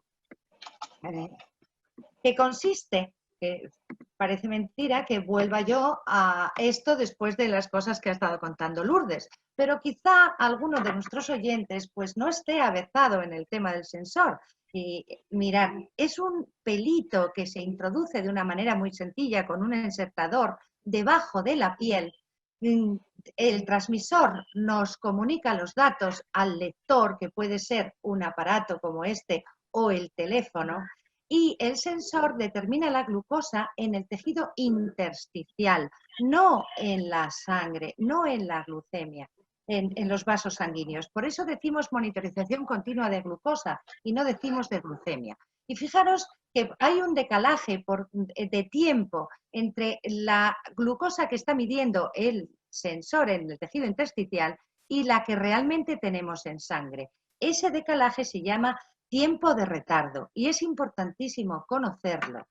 B: que consiste, que parece mentira que vuelva yo a esto después de las cosas que ha estado contando Lourdes, pero quizá alguno de nuestros oyentes pues no esté avezado en el tema del sensor. Y mirad, es un pelito que se introduce de una manera muy sencilla con un insertador debajo de la piel. El transmisor nos comunica los datos al lector, que puede ser un aparato como este o el teléfono, y el sensor determina la glucosa en el tejido intersticial, no en la sangre, no en la glucemia, en los vasos sanguíneos. Por eso decimos monitorización continua de glucosa y no decimos de glucemia. Y fijaros que hay un decalaje de tiempo entre la glucosa que está midiendo el sensor en el tejido intersticial y la que realmente tenemos en sangre. Ese decalaje se llama tiempo de retardo y es importantísimo conocerlo.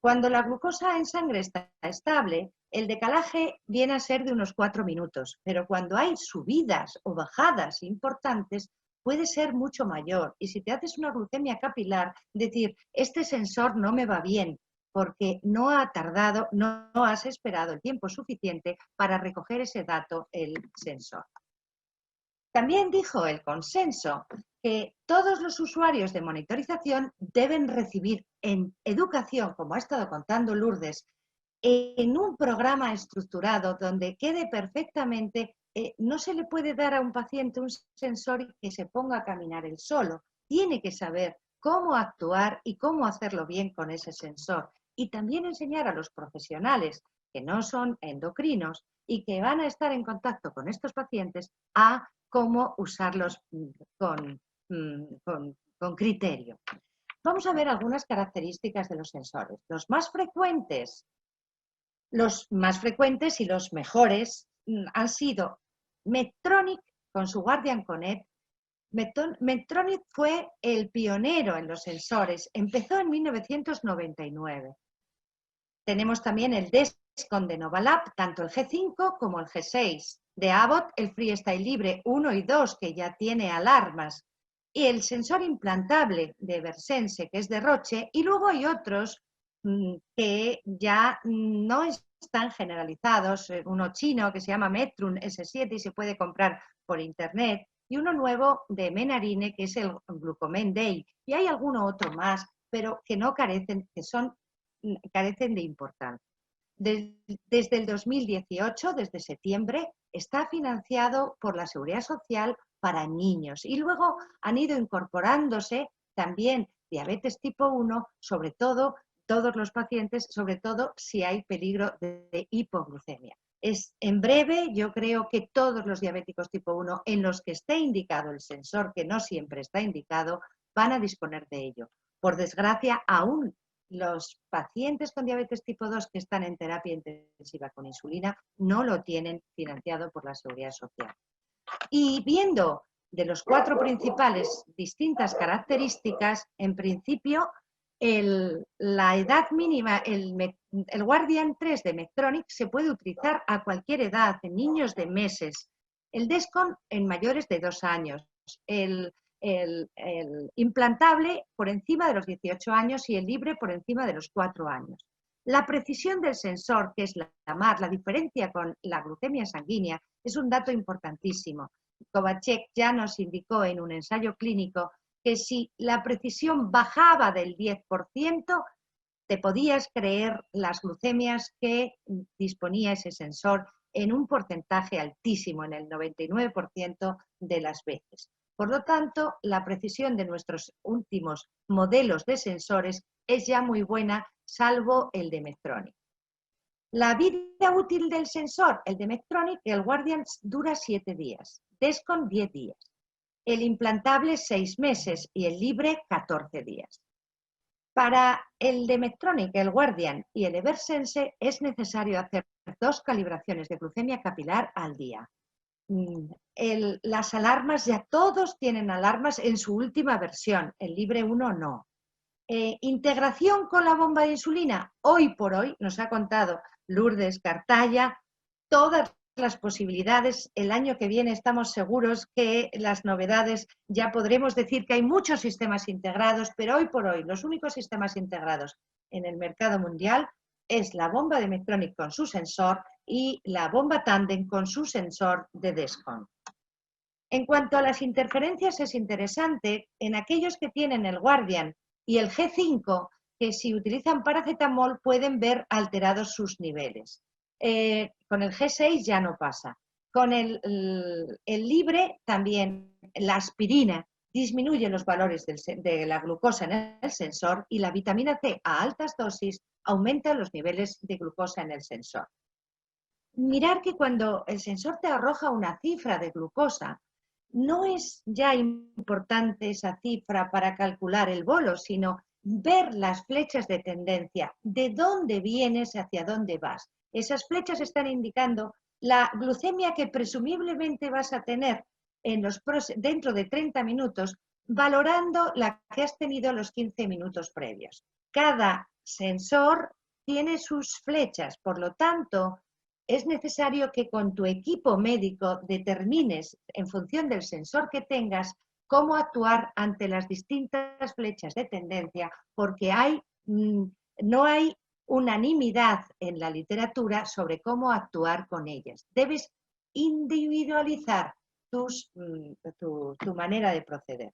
B: Cuando la glucosa en sangre está estable, el decalaje viene a ser de unos 4 minutos, pero cuando hay subidas o bajadas importantes, puede ser mucho mayor. Y si te haces una glucemia capilar, decir, este sensor no me va bien, porque no ha tardado, no has esperado el tiempo suficiente para recoger ese dato el sensor. También dijo el consenso que todos los usuarios de monitorización deben recibir en educación, como ha estado contando Lourdes, en un programa estructurado donde quede perfectamente, no se le puede dar a un paciente un sensor y que se ponga a caminar él solo. Tiene que saber cómo actuar y cómo hacerlo bien con ese sensor. Y también enseñar a los profesionales que no son endocrinos y que van a estar en contacto con estos pacientes a cómo usarlos con criterio. Vamos a ver algunas características de los sensores. Los más frecuentes y los mejores han sido Medtronic con su Guardian Connect. Medtronic fue el pionero en los sensores, empezó en 1999. Tenemos también el Dexcom de Novalab, tanto el G5 como el G6. De Abbott, el Freestyle Libre 1 y 2, que ya tiene alarmas. Y el sensor implantable de Versense, que es de Roche. Y luego hay otros que ya no están generalizados. Uno chino que se llama Metrun S7 y se puede comprar por internet. Y uno nuevo de Menarine, que es el Glucomen Day. Y hay alguno otro más, pero que no carecen, que son carecen de importancia. Desde el 2018, desde septiembre, está financiado por la Seguridad Social para niños y luego han ido incorporándose también diabetes tipo 1, sobre todo todos los pacientes, sobre todo si hay peligro de hipoglucemia. En breve, yo creo que todos los diabéticos tipo 1 en los que esté indicado el sensor, que no siempre está indicado, van a disponer de ello. Por desgracia, aún los pacientes con diabetes tipo 2 que están en terapia intensiva con insulina no lo tienen financiado por la Seguridad Social. Y viendo de los 4 principales distintas características, en principio, la edad mínima, el Guardian 3 de Medtronic se puede utilizar a cualquier edad, en niños de meses, el Dexcom en mayores de 2 años, el implantable por encima de los 18 años y el libre por encima de los 4 años. La precisión del sensor, que es la MAR, la diferencia con la glucemia sanguínea, es un dato importantísimo. Kovacek ya nos indicó en un ensayo clínico que si la precisión bajaba del 10%, te podías creer las glucemias que disponía ese sensor en un porcentaje altísimo, en el 99% de las veces. Por lo tanto, la precisión de nuestros últimos modelos de sensores es ya muy buena, salvo el de Medtronic. La vida útil del sensor, el de Medtronic, el Guardian dura 7 días, Dexcom 10 días, el implantable 6 meses y el libre 14 días. Para el de Medtronic, el Guardian y el Eversense es necesario hacer 2 calibraciones de glucemia capilar al día. Las alarmas, ya todos tienen alarmas en su última versión, el Libre 1 no. Integración con la bomba de insulina, hoy por hoy, nos ha contado Lourdes Cartaya, todas las posibilidades. El año que viene estamos seguros que las novedades, ya podremos decir que hay muchos sistemas integrados, pero hoy por hoy los únicos sistemas integrados en el mercado mundial es la bomba de Medtronic con su sensor y la bomba Tandem con su sensor de Dexcom. En cuanto a las interferencias, es interesante en aquellos que tienen el Guardian y el G5, que si utilizan paracetamol pueden ver alterados sus niveles. Con el G6 ya no pasa. Con el libre también la aspirina disminuye los valores de la glucosa en el sensor y la vitamina C a altas dosis aumenta los niveles de glucosa en el sensor. Mirar que cuando el sensor te arroja una cifra de glucosa, no es ya importante esa cifra para calcular el bolo, sino ver las flechas de tendencia, de dónde vienes hacia dónde vas. Esas flechas están indicando la glucemia que presumiblemente vas a tener dentro de 30 minutos, valorando la que has tenido los 15 minutos previos. Cada sensor tiene sus flechas, por lo tanto, es necesario que con tu equipo médico determines, en función del sensor que tengas, cómo actuar ante las distintas flechas de tendencia, porque no hay unanimidad en la literatura sobre cómo actuar con ellas. Debes individualizar tu manera de proceder.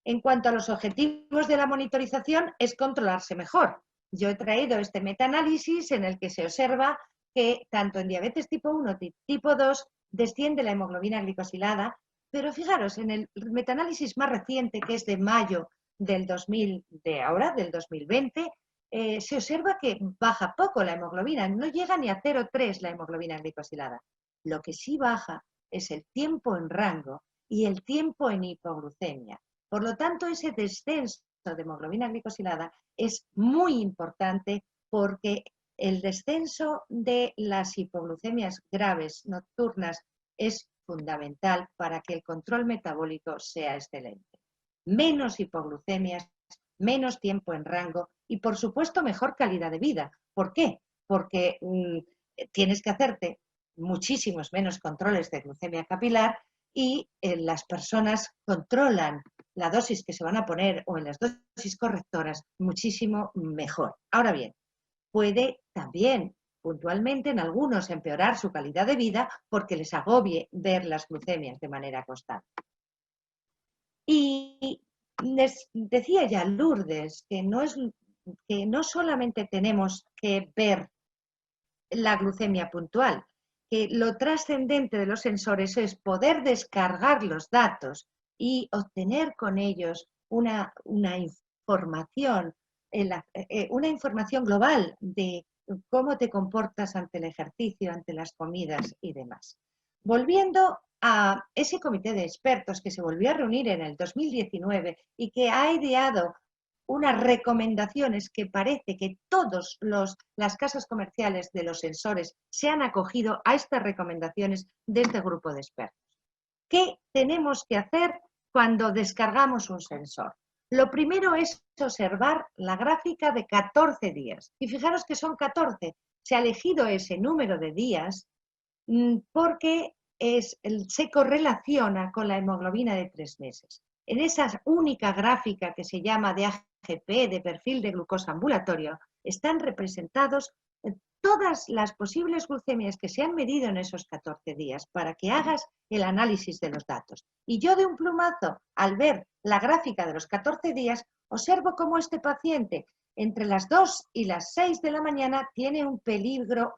B: En cuanto a los objetivos de la monitorización, es controlarse mejor. Yo he traído este metaanálisis en el que se observa que tanto en diabetes tipo 1 y tipo 2 desciende la hemoglobina glicosilada, pero fijaros, en el metaanálisis más reciente, que es de mayo del 2020, se observa que baja poco la hemoglobina, no llega ni a 0,3 la hemoglobina glicosilada. Lo que sí baja es el tiempo en rango y el tiempo en hipoglucemia. Por lo tanto, ese descenso de hemoglobina glicosilada es muy importante porque el descenso de las hipoglucemias graves nocturnas es fundamental para que el control metabólico sea excelente. Menos hipoglucemias, menos tiempo en rango y, por supuesto, mejor calidad de vida. ¿Por qué? Porque tienes que hacerte muchísimos menos controles de glucemia capilar y las personas controlan la dosis que se van a poner o en las dosis correctoras muchísimo mejor. Ahora bien, puede también puntualmente en algunos empeorar su calidad de vida porque les agobie ver las glucemias de manera constante. Y les decía ya Lourdes que no es que no solamente tenemos que ver la glucemia puntual, que lo trascendente de los sensores es poder descargar los datos y obtener con ellos una información, una información global de cómo te comportas ante el ejercicio, ante las comidas y demás. Volviendo a ese comité de expertos que se volvió a reunir en el 2019 y que ha ideado unas recomendaciones que parece que todas las casas comerciales de los sensores se han acogido a estas recomendaciones de este grupo de expertos. ¿Qué tenemos que hacer cuando descargamos un sensor? Lo primero es observar la gráfica de 14 días. Y fijaros que son 14. Se ha elegido ese número de días porque se correlaciona con la hemoglobina de 3 meses. En esa única gráfica que se llama de AGP, de perfil de glucosa ambulatorio, están representados todas las posibles glucemias que se han medido en esos 14 días para que hagas el análisis de los datos. Y yo de un plumazo, al ver la gráfica de los 14 días, observo cómo este paciente entre las 2 y las 6 de la mañana tiene un peligro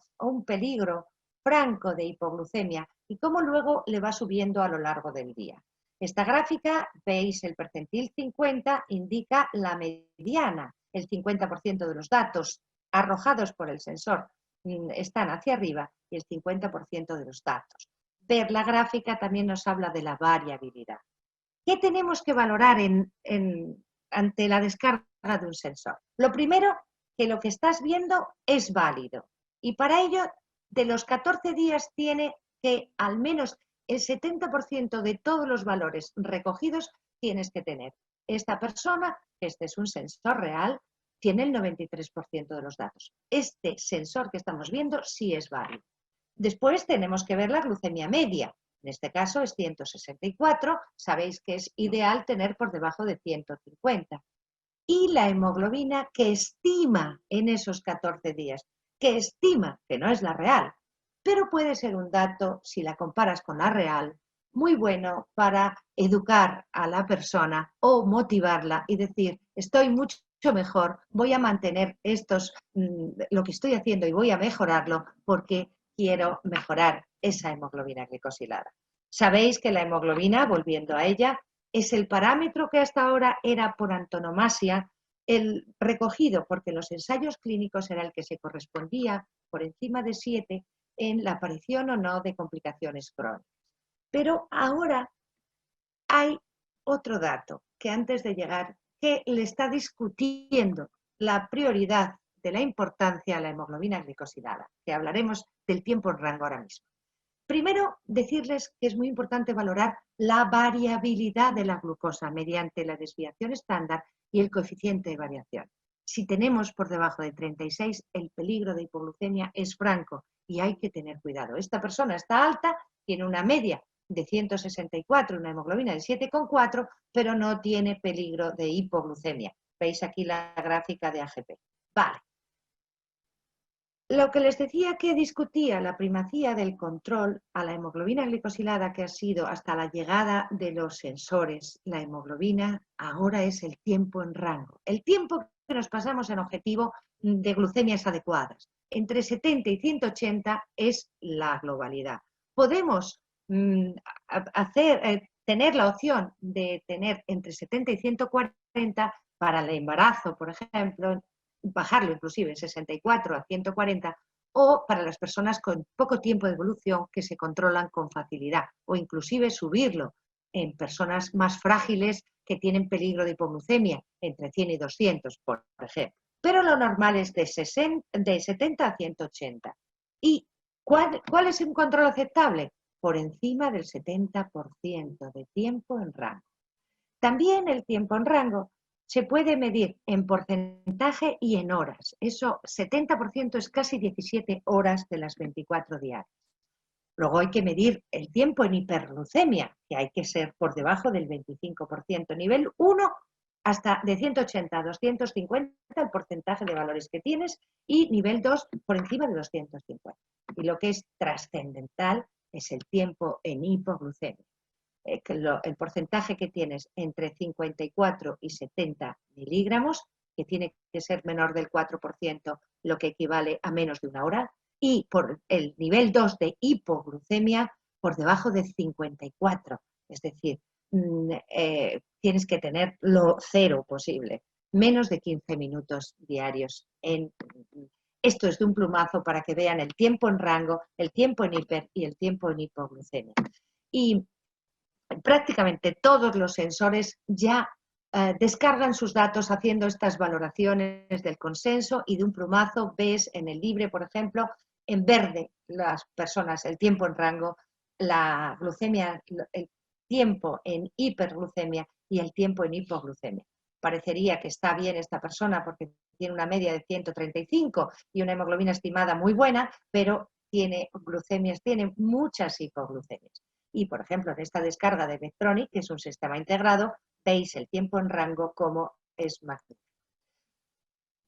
B: franco de hipoglucemia y cómo luego le va subiendo a lo largo del día. Esta gráfica, veis el percentil 50, indica la mediana. El 50% de los datos arrojados por el sensor están hacia arriba y el 50% de los datos. Ver la gráfica también nos habla de la variabilidad. ¿Qué tenemos que valorar ante la descarga de un sensor? Lo primero, que lo que estás viendo es válido. Y para ello, de los 14 días tiene que al menos el 70% de todos los valores recogidos tienes que tener. Esta persona, este es un sensor real, tiene el 93% de los datos. Este sensor que estamos viendo sí es válido. Después tenemos que ver la glucemia media. En este caso es 164. Sabéis que es ideal tener por debajo de 150. Y la hemoglobina que estima en esos 14 días, que estima, que no es la real, pero puede ser un dato, si la comparas con la real, muy bueno para educar a la persona o motivarla y decir, estoy mucho mejor, voy a mantener lo que estoy haciendo y voy a mejorarlo porque quiero mejorar esa hemoglobina glicosilada. Sabéis que la hemoglobina, volviendo a ella, es el parámetro que hasta ahora era por antonomasia el recogido, porque en los ensayos clínicos era el que se correspondía por encima de 7 en la aparición o no de complicaciones crónicas. Pero ahora hay otro dato que antes de llegar, que le está discutiendo la prioridad de la importancia a la hemoglobina glicosilada, que hablaremos del tiempo en rango ahora mismo. Primero, decirles que es muy importante valorar la variabilidad de la glucosa mediante la desviación estándar y el coeficiente de variación. Si tenemos por debajo de 36, el peligro de hipoglucemia es franco y hay que tener cuidado. Esta persona está alta, tiene una media de 164, una hemoglobina de 7,4, pero no tiene peligro de hipoglucemia. Veis aquí la gráfica de AGP. Vale. Lo que les decía que discutía la primacía del control a la hemoglobina glicosilada, que ha sido hasta la llegada de los sensores, la hemoglobina ahora es el tiempo en rango. El tiempo que nos pasamos en objetivo de glucemias adecuadas. Entre 70 y 180 es la globalidad. Podemos tener la opción de tener entre 70 y 140 para el embarazo, por ejemplo, bajarlo inclusive 64 a 140, o para las personas con poco tiempo de evolución que se controlan con facilidad, o inclusive subirlo en personas más frágiles que tienen peligro de hipoglucemia, entre 100 y 200, por ejemplo. Pero lo normal es de 70 a 180. ¿Y cuál es un control aceptable? Por encima del 70% de tiempo en rango. También el tiempo en rango se puede medir en porcentaje y en horas. Eso, 70% es casi 17 horas de las 24 diarias. Luego hay que medir el tiempo en hiperglucemia, que hay que ser por debajo del 25%. Nivel 1, hasta de 180 a 250 el porcentaje de valores que tienes, y nivel 2 por encima de 250. Y lo que es trascendental es el tiempo en hipoglucemia. El porcentaje que tienes entre 54 y 70 miligramos que tiene que ser menor del 4%, lo que equivale a menos de 1 hora, y por el nivel 2 de hipoglucemia por debajo de 54. Es decir, tienes que tener lo cero posible, menos de 15 minutos diarios. Esto es de un plumazo para que vean el tiempo en rango, el tiempo en hiper y el tiempo en hipoglucemia. Y prácticamente todos los sensores ya descargan sus datos haciendo estas valoraciones del consenso, y de un plumazo ves en el Libre, por ejemplo, en verde las personas, el tiempo en rango, la glucemia, el tiempo en hiperglucemia y el tiempo en hipoglucemia. Parecería que está bien esta persona porque tiene una media de 135 y una hemoglobina estimada muy buena, pero tiene glucemias, tiene muchas hipoglucemias. Y, por ejemplo, en esta descarga de Medtronic, que es un sistema integrado, veis el tiempo en rango como es magnífico.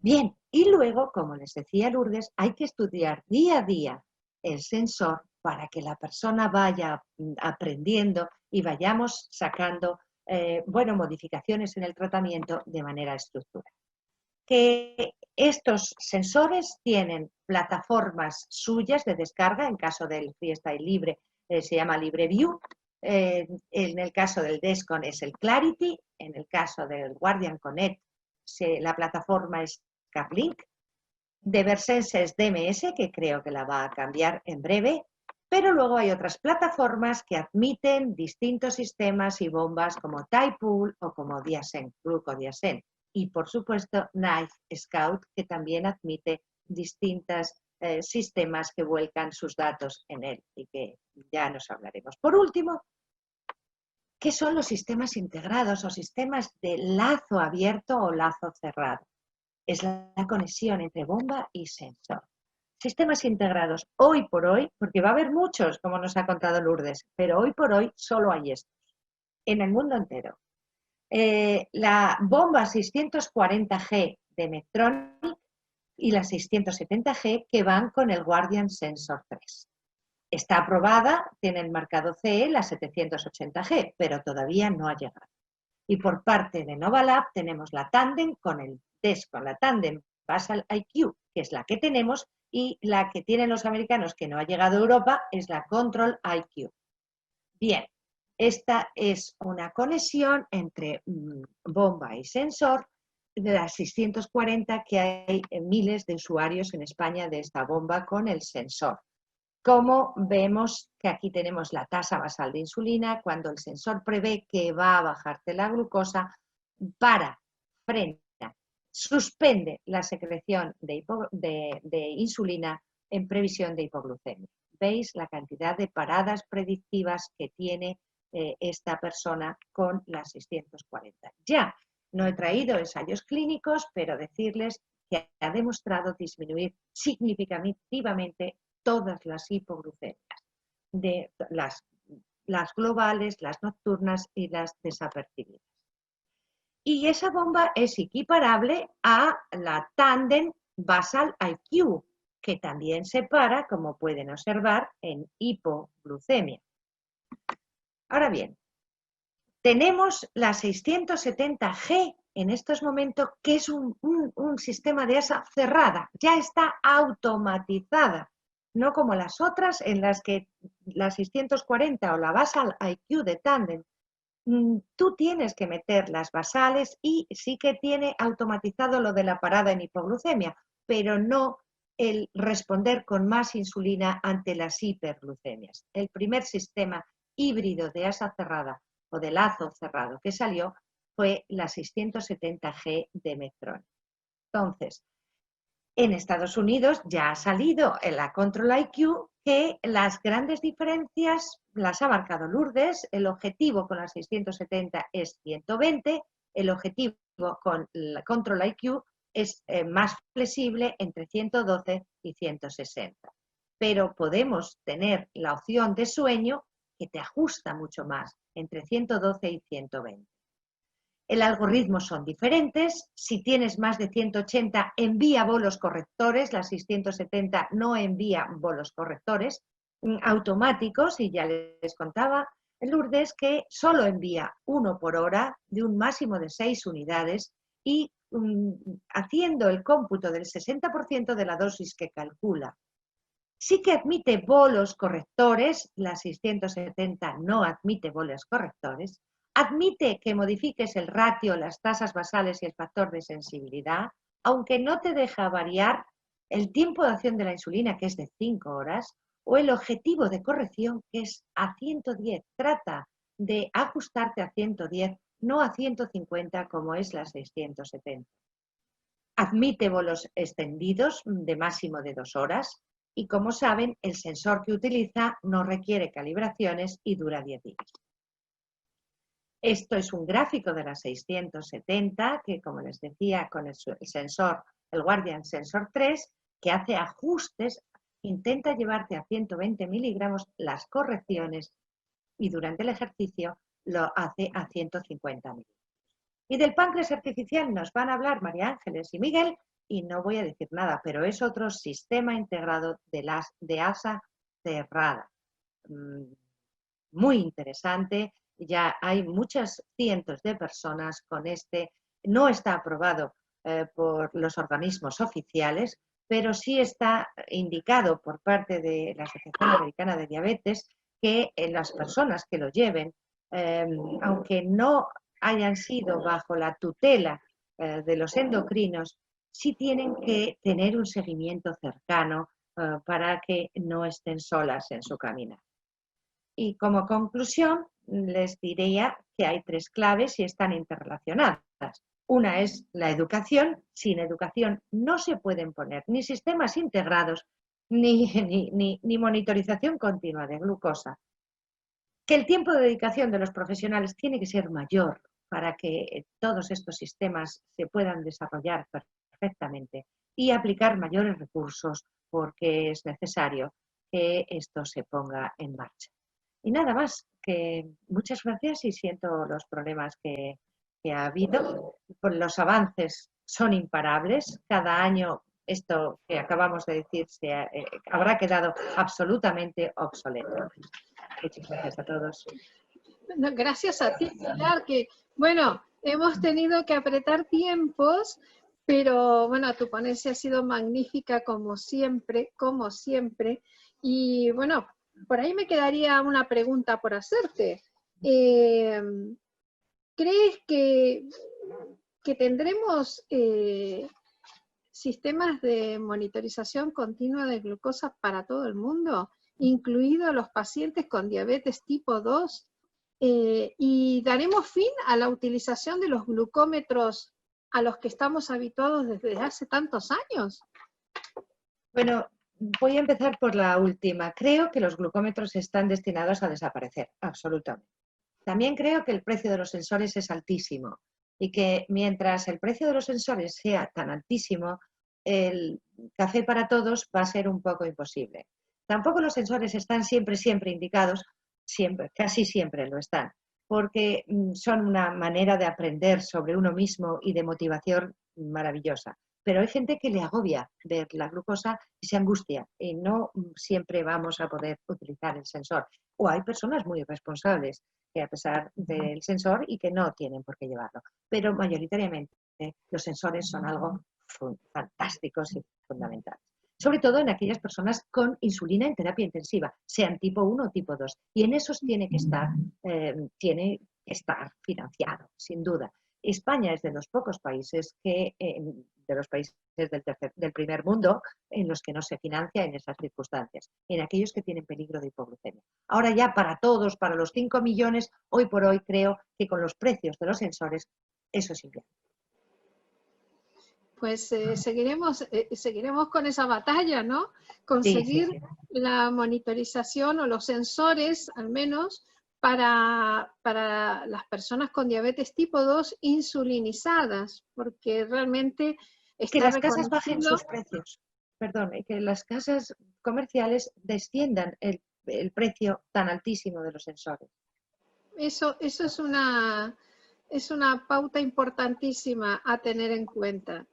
B: Bien, y luego, como les decía Lourdes, hay que estudiar día a día el sensor para que la persona vaya aprendiendo y vayamos sacando modificaciones en el tratamiento de manera estructural. Que estos sensores tienen plataformas suyas de descarga, en caso del Freestyle Libre se llama LibreView, en el caso del Descon es el Clarity, en el caso del Guardian Connect la plataforma es CapLink, de Versense es DMS, que creo que la va a cambiar en breve, pero luego hay otras plataformas que admiten distintos sistemas y bombas como Typool o como Diasen, Glucodiasen. Y por supuesto Knife Scout, que también admite distintos sistemas que vuelcan sus datos en él y que ya nos hablaremos. Por último, ¿qué son los sistemas integrados o sistemas de lazo abierto o lazo cerrado? Es la conexión entre bomba y sensor. Sistemas integrados hoy por hoy, porque va a haber muchos, como nos ha contado Lourdes, pero hoy por hoy solo hay estos en el mundo entero. La bomba 640G de Medtronic y la 670G que van con el Guardian Sensor 3. Está aprobada, tiene el marcado CE, la 780G, pero todavía no ha llegado. Y por parte de Novalab tenemos la Tandem con el Descon, la Tandem Basal IQ, que es la que tenemos, y la que tienen los americanos que no ha llegado a Europa es la Control IQ. Bien, esta es una conexión entre bomba y sensor de las 640 que hay miles de usuarios en España de esta bomba con el sensor. Como vemos que aquí tenemos la tasa basal de insulina, cuando el sensor prevé que va a bajarte la glucosa, frena, suspende la secreción de insulina en previsión de hipoglucemia. ¿Veis la cantidad de paradas predictivas que tiene esta persona con las 640? Ya no he traído ensayos clínicos, pero decirles que ha demostrado disminuir significativamente todas las hipoglucemias, de las globales, las nocturnas y las desapercibidas. Y esa bomba es equiparable a la Tandem Basal IQ, que también se para, como pueden observar, en hipoglucemia. Ahora bien, tenemos la 670G en estos momentos, que es un sistema de asa cerrada, ya está automatizada, no como las otras en las que la 640 o la Basal IQ de Tandem, tú tienes que meter las basales y sí que tiene automatizado lo de la parada en hipoglucemia, pero no el responder con más insulina ante las hiperglucemias. El primer sistema híbrido de asa cerrada o de lazo cerrado que salió fue la 670G de Medtronic. Entonces, en Estados Unidos ya ha salido en la Control IQ que las grandes diferencias las ha marcado Lourdes. El objetivo con la 670 es 120, el objetivo con la Control IQ es más flexible entre 112 y 160. Pero podemos tener la opción de sueño que te ajusta mucho más, entre 112 y 120. El algoritmo son diferentes. Si tienes más de 180, envía bolos correctores. La 670 no envía bolos correctores automáticos, y ya les contaba Lourdes que solo envía 1 por hora de un máximo de 6 unidades, y haciendo el cómputo del 60% de la dosis que calcula. Sí que admite bolos correctores, la 670 no admite bolos correctores, admite que modifiques el ratio, las tasas basales y el factor de sensibilidad, aunque no te deja variar el tiempo de acción de la insulina, que es de 5 horas, o el objetivo de corrección, que es a 110. Trata de ajustarte a 110, no a 150 como es la 670. Admite bolos extendidos de máximo de 2 horas y, como saben, el sensor que utiliza no requiere calibraciones y dura 10 días. Esto es un gráfico de la 670 que, como les decía, con el sensor, el Guardian Sensor 3, que hace ajustes, intenta llevarte a 120 miligramos las correcciones y durante el ejercicio lo hace a 150 miligramos. Y del páncreas artificial nos van a hablar María Ángeles y Miguel y no voy a decir nada, pero es otro sistema integrado de asa cerrada. Muy interesante, ya hay muchas cientos de personas con este, no está aprobado por los organismos oficiales, pero sí está indicado por parte de la Asociación Americana de Diabetes que las personas que lo lleven, aunque no hayan sido bajo la tutela de los endocrinos, sí tienen que tener un seguimiento cercano para que no estén solas en su caminar. Y como conclusión, les diría que hay 3 claves y están interrelacionadas. Una es la educación. Sin educación no se pueden poner ni sistemas integrados ni monitorización continua de glucosa. Que el tiempo de dedicación de los profesionales tiene que ser mayor para que todos estos sistemas se puedan desarrollar perfectamente y aplicar mayores recursos porque es necesario que esto se ponga en marcha. Y nada más, que muchas gracias y siento los problemas que ha habido. Los avances son imparables. Cada año esto que acabamos de decir habrá quedado absolutamente obsoleto. Muchas gracias a todos.
A: Gracias a ti, Pilar, que bueno, hemos tenido que apretar tiempos, pero bueno, tu ponencia ha sido magnífica como siempre, y bueno, por ahí me quedaría una pregunta por hacerte. ¿Crees que tendremos sistemas de monitorización continua de glucosa para todo el mundo, incluidos los pacientes con diabetes tipo 2? ¿Y daremos fin a la utilización de los glucómetros a los que estamos habituados desde hace tantos años?
B: Bueno, voy a empezar por la última. Creo que los glucómetros están destinados a desaparecer, absolutamente. También creo que el precio de los sensores es altísimo y que mientras el precio de los sensores sea tan altísimo, el café para todos va a ser un poco imposible. Tampoco los sensores están siempre indicados, casi siempre lo están, porque son una manera de aprender sobre uno mismo y de motivación maravillosa. Pero hay gente que le agobia ver la glucosa y se angustia y no siempre vamos a poder utilizar el sensor. O hay personas muy responsables que a pesar del sensor y que no tienen por qué llevarlo. Pero mayoritariamente los sensores son algo fantásticos y fundamentales. Sobre todo en aquellas personas con insulina en terapia intensiva, sean tipo 1 o tipo 2. Y en esos tiene que estar financiado, sin duda. España es de los pocos países de los países del primer mundo en los que no se financia en esas circunstancias, en aquellos que tienen peligro de hipoglucemia. Ahora ya para todos, para los 5 millones, hoy por hoy creo que con los precios de los sensores eso es inviable.
A: Pues seguiremos con esa batalla, ¿no? Conseguir
B: sí.
A: la monitorización o los sensores, al menos, para las personas con diabetes tipo 2 insulinizadas, porque realmente está
B: que las casas bajen sus precios, perdón, y que las casas comerciales desciendan el precio tan altísimo de los sensores.
A: Eso es una pauta importantísima a tener en cuenta.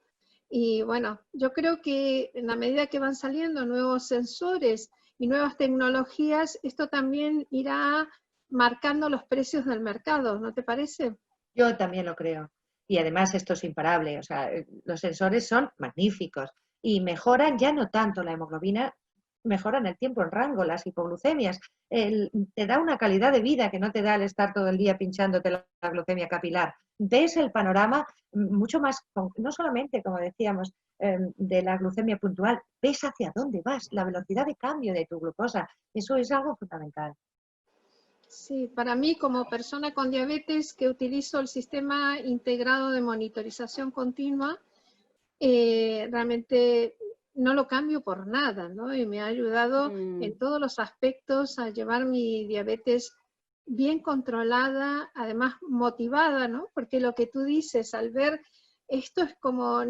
A: Y bueno, yo creo que en la medida que van saliendo nuevos sensores y nuevas tecnologías, esto también irá marcando los precios del mercado, ¿no te parece?
B: Yo también lo creo. y además esto es imparable, o sea, los sensores son magníficos y mejoran ya no tanto la hemoglobina, mejoran el tiempo en rango, las hipoglucemias, te da una calidad de vida que no te da el estar todo el día pinchándote la glucemia capilar. Ves el panorama mucho más, no solamente, como decíamos, de la glucemia puntual, ves hacia dónde vas, la velocidad de cambio de tu glucosa, eso es algo fundamental.
A: Sí, para mí como persona con diabetes que utilizo el sistema integrado de monitorización continua, realmente no lo cambio por nada, ¿no? Y me ha ayudado en todos los aspectos a llevar mi diabetes bien controlada, además motivada, ¿no? Porque lo que tú dices, al ver esto es como,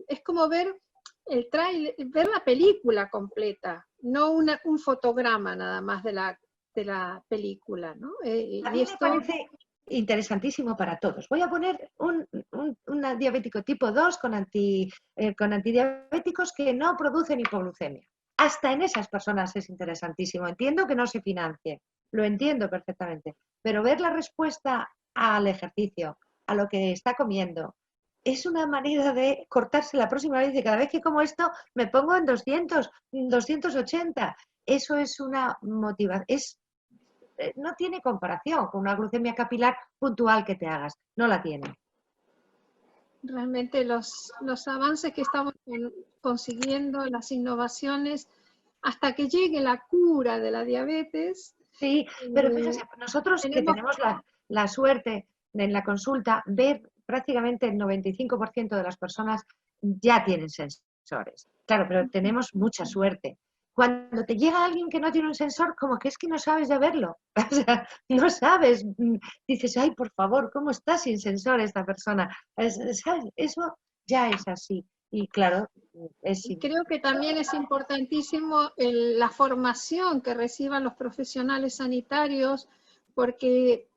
A: es como ver el trailer, ver la película completa, no un fotograma nada más de la película, ¿no?
B: A mí me parece interesantísimo para todos. Voy a poner un diabético tipo 2 con antidiabéticos que no producen hipoglucemia. Hasta en esas personas es interesantísimo. Entiendo que no se financie, lo entiendo perfectamente, pero ver la respuesta al ejercicio, a lo que está comiendo, es una manera de cortarse la próxima vez y cada vez que como esto me pongo en 200, 280. Eso es una motivación, no tiene comparación con una glucemia capilar puntual que te hagas, no la tiene.
A: Realmente los avances que estamos consiguiendo, las innovaciones, hasta que llegue la cura de la diabetes.
B: Sí, pero fíjese, nosotros que tenemos la suerte de en la consulta ver prácticamente el 95% de las personas ya tienen sensores. Claro, pero tenemos mucha suerte. Cuando te llega alguien que no tiene un sensor, como que es que no sabes de verlo. O sea, no sabes. Dices, ay, por favor, ¿cómo está sin sensor esta persona? ¿Sabes? Eso ya es así. Y claro,
A: creo que también es importantísimo la formación que reciban los profesionales sanitarios, porque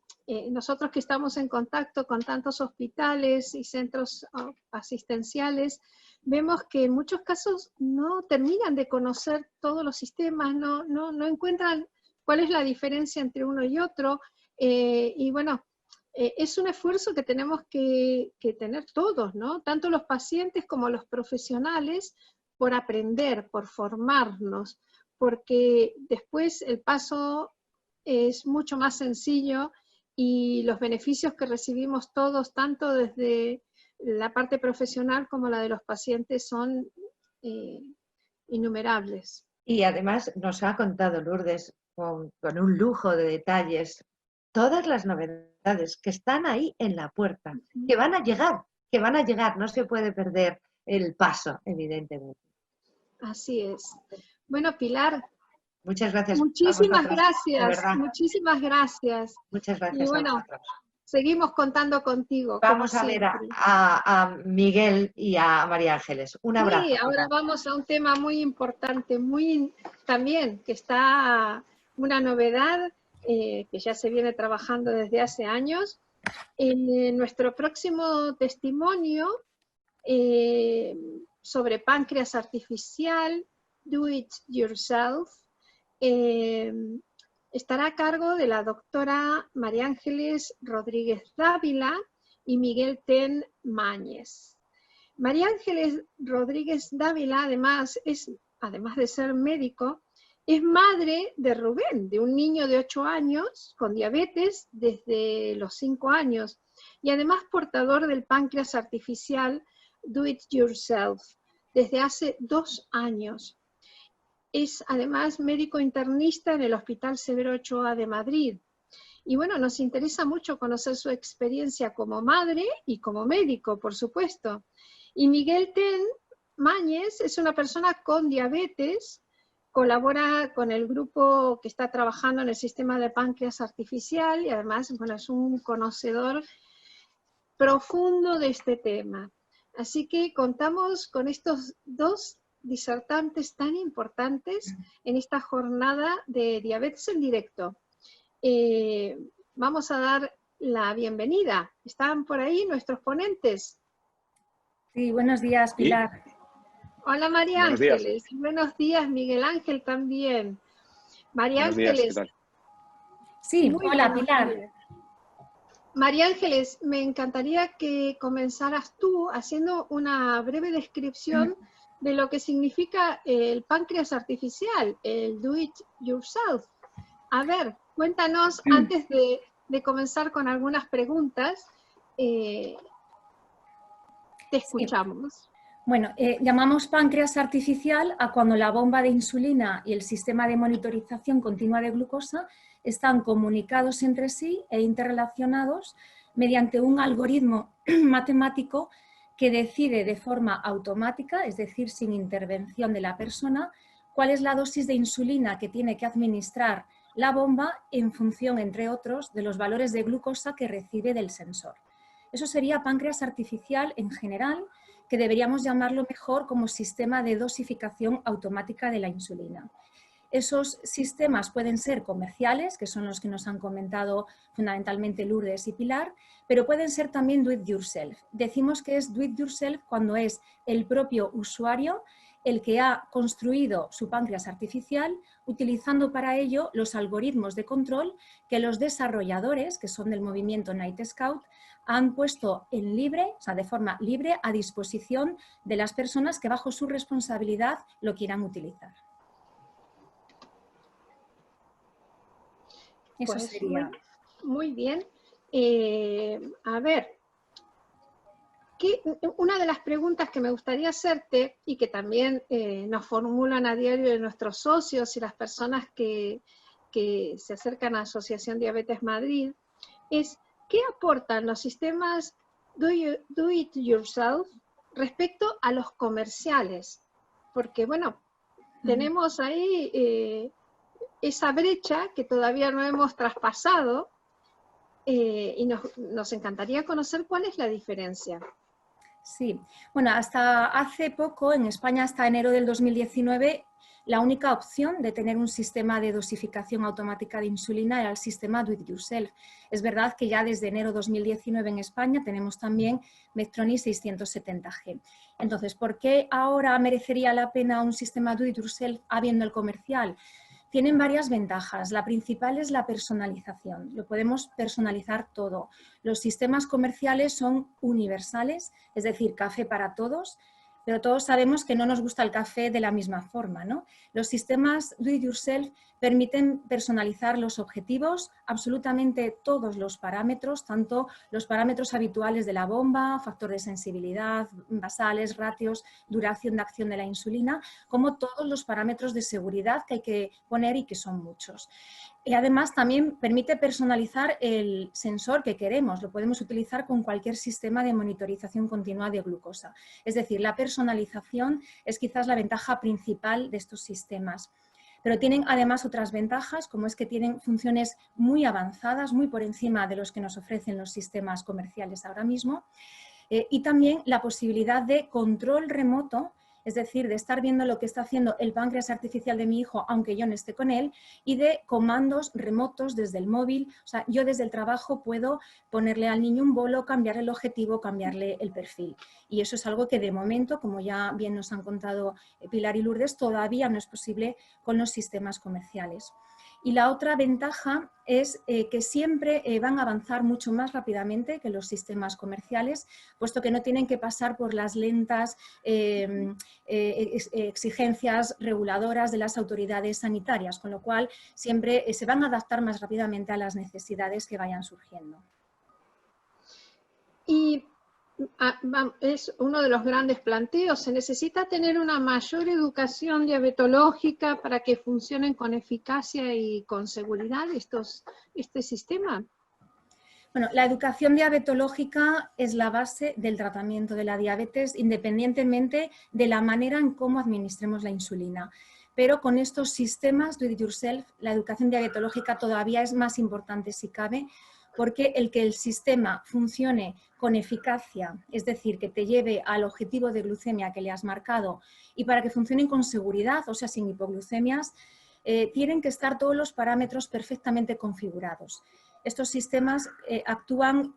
A: nosotros que estamos en contacto con tantos hospitales y centros asistenciales, vemos que en muchos casos no terminan de conocer todos los sistemas, no encuentran cuál es la diferencia entre uno y otro, y bueno, es un esfuerzo que tenemos que tener todos, ¿no? Tanto los pacientes como los profesionales, por aprender, por formarnos, porque después el paso es mucho más sencillo y los beneficios que recibimos todos, tanto desde la parte profesional como la de los pacientes, son innumerables.
B: Y además nos ha contado Lourdes con un lujo de detalles todas las novedades que están ahí en la puerta, que van a llegar, no se puede perder el paso, evidentemente.
A: Así es. Bueno, Pilar,
B: muchas gracias.
A: Muchísimas gracias, muchísimas gracias.
B: Muchas gracias
A: y bueno,
B: a vosotros.
A: Seguimos contando contigo.
B: Vamos a ver a Miguel y a María Ángeles. Un abrazo.
A: Sí, ahora vamos a un tema muy importante, también que está una novedad que ya se viene trabajando desde hace años. En nuestro próximo testimonio sobre páncreas artificial, Do It Yourself, estará a cargo de la doctora María Ángeles Rodríguez Dávila y Miguel Ten Mañez. María Ángeles Rodríguez Dávila, además de ser médico, es madre de Rubén, de un niño de 8 años con diabetes desde los 5 años, y además portador del páncreas artificial Do It Yourself desde hace 2 años. Es además médico internista en el Hospital Severo Ochoa de Madrid. Y bueno, nos interesa mucho conocer su experiencia como madre y como médico, por supuesto. Y Miguel Ten Mañez es una persona con diabetes, colabora con el grupo que está trabajando en el sistema de páncreas artificial y además, bueno, es un conocedor profundo de este tema. Así que contamos con estos dos disertantes tan importantes en esta jornada de diabetes en directo. Vamos a dar la bienvenida. ¿Están por ahí nuestros ponentes?
D: Sí, buenos días, Pilar.
A: ¿Sí? Hola, María Ángeles. Buenos días, Miguel Ángel también. María Ángeles.
D: Sí, hola, Pilar.
A: María Ángeles, me encantaría que comenzaras tú haciendo una breve descripción de lo que significa el páncreas artificial, el do it yourself. A ver, cuéntanos antes de comenzar con algunas preguntas. Te escuchamos.
D: Sí. Bueno, llamamos páncreas artificial a cuando la bomba de insulina y el sistema de monitorización continua de glucosa están comunicados entre sí e interrelacionados mediante un algoritmo matemático que decide de forma automática, es decir, sin intervención de la persona, cuál es la dosis de insulina que tiene que administrar la bomba en función, entre otros, de los valores de glucosa que recibe del sensor. Eso sería páncreas artificial en general, que deberíamos llamarlo mejor como sistema de dosificación automática de la insulina. Esos sistemas pueden ser comerciales, que son los que nos han comentado fundamentalmente Lourdes y Pilar, pero pueden ser también do it yourself. Decimos que es do it yourself cuando es el propio usuario el que ha construido su páncreas artificial, utilizando para ello los algoritmos de control que los desarrolladores, que son del movimiento Night Scout, han puesto en libre, o sea, de forma libre, a disposición de las personas que bajo su responsabilidad lo quieran utilizar. Eso
A: pues
D: sería.
A: Muy bien. A ver, una de las preguntas que me gustaría hacerte y que también nos formulan a diario de nuestros socios y las personas que se acercan a Asociación Diabetes Madrid es ¿qué aportan los sistemas do it yourself respecto a los comerciales? Porque bueno, tenemos ahí esa brecha que todavía no hemos traspasado y nos encantaría conocer cuál es la diferencia.
D: Sí, bueno, hasta hace poco, en España hasta enero del 2019, la única opción de tener un sistema de dosificación automática de insulina era el sistema Do It Yourself. Es verdad que ya desde enero 2019 en España tenemos también Medtronic 670G. Entonces, ¿por qué ahora merecería la pena un sistema Do It Yourself habiendo el comercial? Tienen varias ventajas. La principal es la personalización. Lo podemos personalizar todo. Los sistemas comerciales son universales, es decir, café para todos, pero todos sabemos que no nos gusta el café de la misma forma, ¿no? Los sistemas Do It Yourself permiten personalizar los objetivos, absolutamente todos los parámetros, tanto los parámetros habituales de la bomba, factor de sensibilidad, basales, ratios, duración de acción de la insulina, como todos los parámetros de seguridad que hay que poner y que son muchos. Y además también permite personalizar el sensor que queremos, lo podemos utilizar con cualquier sistema de monitorización continua de glucosa. Es decir, la personalización es quizás la ventaja principal de estos sistemas. Pero tienen además otras ventajas, como es que tienen funciones muy avanzadas, muy por encima de los que nos ofrecen los sistemas comerciales ahora mismo, y también la posibilidad de control remoto, es decir, de estar viendo lo que está haciendo el páncreas artificial de mi hijo, aunque yo no esté con él, y de comandos remotos desde el móvil. O sea, yo desde el trabajo puedo ponerle al niño un bolo, cambiarle el objetivo, cambiarle el perfil. Y eso es algo que de momento, como ya bien nos han contado Pilar y Lourdes, todavía no es posible con los sistemas comerciales. Y la otra ventaja es que siempre van a avanzar mucho más rápidamente que los sistemas comerciales, puesto que no tienen que pasar por las lentas exigencias reguladoras de las autoridades sanitarias, con lo cual siempre se van a adaptar más rápidamente a las necesidades que vayan surgiendo.
A: Y es uno de los grandes planteos, se necesita tener una mayor educación diabetológica para que funcionen con eficacia y con seguridad este sistema.
D: Bueno, la educación diabetológica es la base del tratamiento de la diabetes, independientemente de la manera en cómo administremos la insulina. Pero con estos sistemas Do It Yourself, la educación diabetológica todavía es más importante si cabe, porque el que el sistema funcione con eficacia, es decir, que te lleve al objetivo de glucemia que le has marcado, y para que funcionen con seguridad, o sea, sin hipoglucemias, tienen que estar todos los parámetros perfectamente configurados. Estos sistemas actúan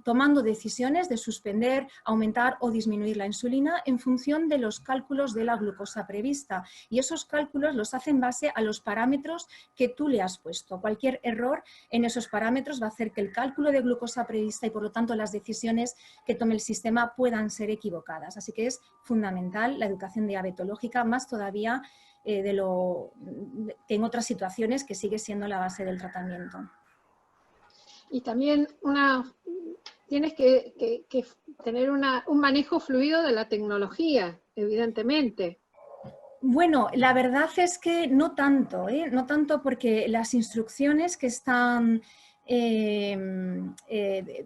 D: tomando decisiones de suspender, aumentar o disminuir la insulina en función de los cálculos de la glucosa prevista. Y esos cálculos los hacen en base a los parámetros que tú le has puesto. Cualquier error en esos parámetros va a hacer que el cálculo de glucosa prevista y por lo tanto las decisiones que tome el sistema puedan ser equivocadas. Así que es fundamental la educación diabetológica, más todavía que en otras situaciones, que sigue siendo la base del tratamiento.
A: Y también tienes que tener un manejo fluido de la tecnología, evidentemente.
D: Bueno, la verdad es que no tanto, no tanto, porque las instrucciones que están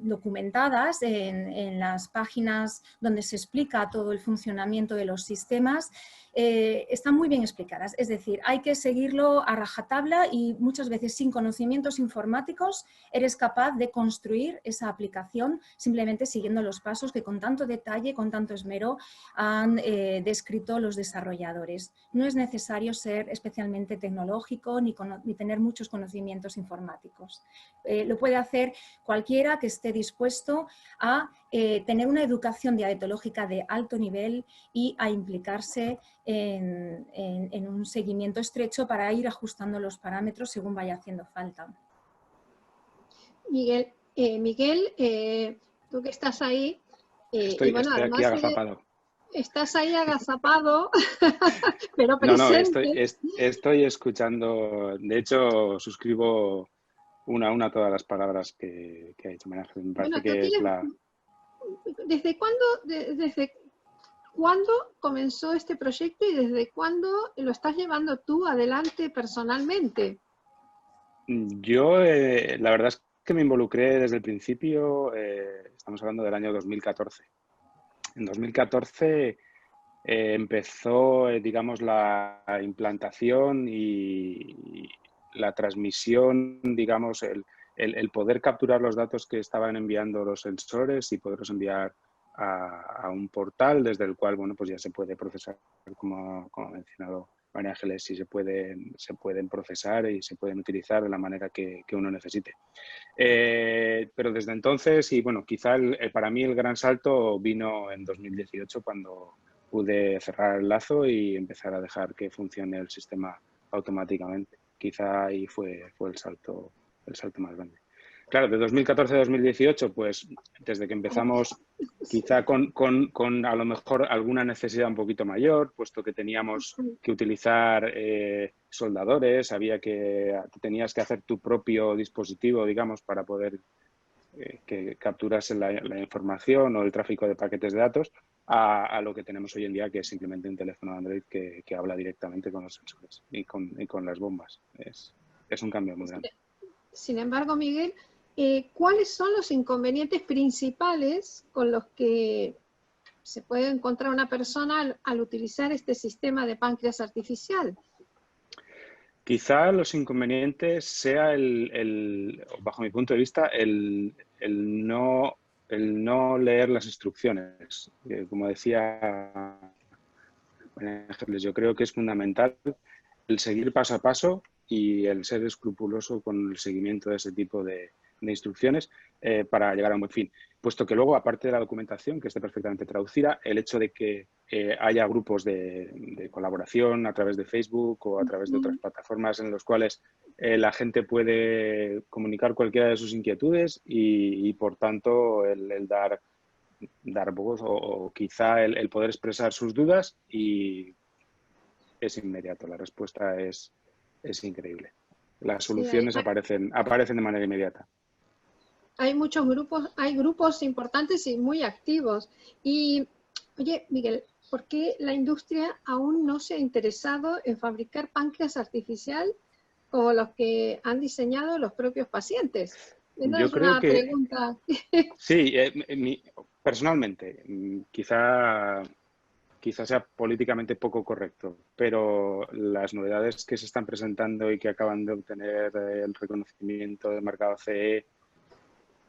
D: documentadas en las páginas donde se explica todo el funcionamiento de los sistemas están muy bien explicadas. Es decir, hay que seguirlo a rajatabla y muchas veces sin conocimientos informáticos eres capaz de construir esa aplicación simplemente siguiendo los pasos que con tanto detalle, con tanto esmero han descrito los desarrolladores. No es necesario ser especialmente tecnológico ni tener muchos conocimientos informáticos. Lo puede hacer cualquiera que esté dispuesto a tener una educación diabetológica de alto nivel y a implicarse en un seguimiento estrecho para ir ajustando los parámetros según vaya haciendo falta.
A: Miguel, tú que estás ahí,
E: estoy aquí agazapado.
A: Estás ahí agazapado, pero presente.
E: No, estoy escuchando. De hecho, suscribo una a todas las palabras que ha dicho María Ángeles. Me parece que es la...
A: ¿Desde cuándo comenzó este proyecto y desde cuándo lo estás llevando tú adelante personalmente?
E: Yo, la verdad es que me involucré desde el principio, estamos hablando del año 2014. En 2014 empezó, digamos, la implantación y la transmisión, digamos, el poder capturar los datos que estaban enviando los sensores y poderlos enviar a un portal desde el cual, bueno, pues ya se puede procesar, como ha mencionado María Ángeles, y se pueden procesar y se pueden utilizar de la manera que uno necesite. Pero desde entonces, y bueno, quizá para mí el gran salto vino en 2018 cuando pude cerrar el lazo y empezar a dejar que funcione el sistema automáticamente. Quizá ahí fue el salto más grande. Claro, de 2014 a 2018, pues desde que empezamos quizá con a lo mejor alguna necesidad un poquito mayor, puesto que teníamos que utilizar soldadores, tenías que hacer tu propio dispositivo, digamos, para poder que capturase la información o el tráfico de paquetes de datos, a lo que tenemos hoy en día, que es simplemente un teléfono Android que habla directamente con los sensores y con las bombas. Es un cambio muy grande.
A: Sin embargo, Miguel, ¿cuáles son los inconvenientes principales con los que se puede encontrar una persona al utilizar este sistema de páncreas artificial?
E: Quizá los inconvenientes sea bajo mi punto de vista, el no leer las instrucciones. Como decía María Ángeles, yo creo que es fundamental el seguir paso a paso y el ser escrupuloso con el seguimiento de ese tipo de instrucciones para llegar a un buen fin. Puesto que luego, aparte de la documentación, que esté perfectamente traducida, el hecho de que haya grupos de colaboración a través de Facebook o a través de otras plataformas en los cuales la gente puede comunicar cualquiera de sus inquietudes y por tanto, el dar voz o quizá el poder expresar sus dudas, y es inmediato. La respuesta es increíble. Las soluciones aparecen de manera inmediata.
A: Hay muchos grupos, hay grupos importantes y muy activos. Y, oye, Miguel, ¿por qué la industria aún no se ha interesado en fabricar páncreas artificial como los que han diseñado los propios pacientes? Esa es una pregunta.
E: Sí, personalmente, quizá sea políticamente poco correcto, pero las novedades que se están presentando y que acaban de obtener el reconocimiento del mercado CE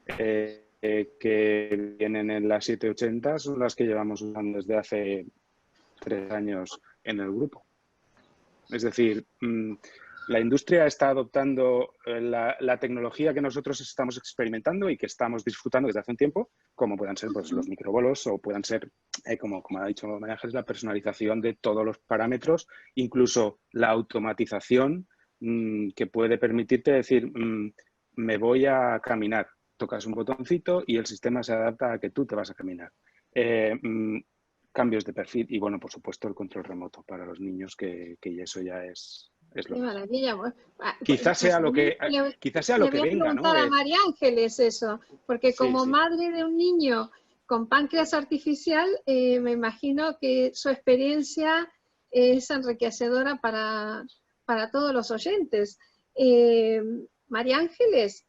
E: que vienen en las 780 son las que llevamos usando desde hace 3 años en el grupo. Es decir, La industria está adoptando la tecnología que nosotros estamos experimentando y que estamos disfrutando desde hace un tiempo, como puedan ser pues, los microbolos o puedan ser, como ha dicho María Ángeles, la personalización de todos los parámetros, incluso la automatización que puede permitirte decir, me voy a caminar. Tocas un botoncito y el sistema se adapta a que tú te vas a caminar. Cambios de perfil y, bueno, por supuesto, el control remoto para los niños, que eso ya es lo
A: Qué maravilla.
E: quizás sea lo que
A: le voy a
E: venga, ¿no?
A: preguntar a María Ángeles eso, porque como
E: sí.
A: madre de un niño con páncreas artificial, me imagino que su experiencia es enriquecedora para todos los oyentes. María Ángeles,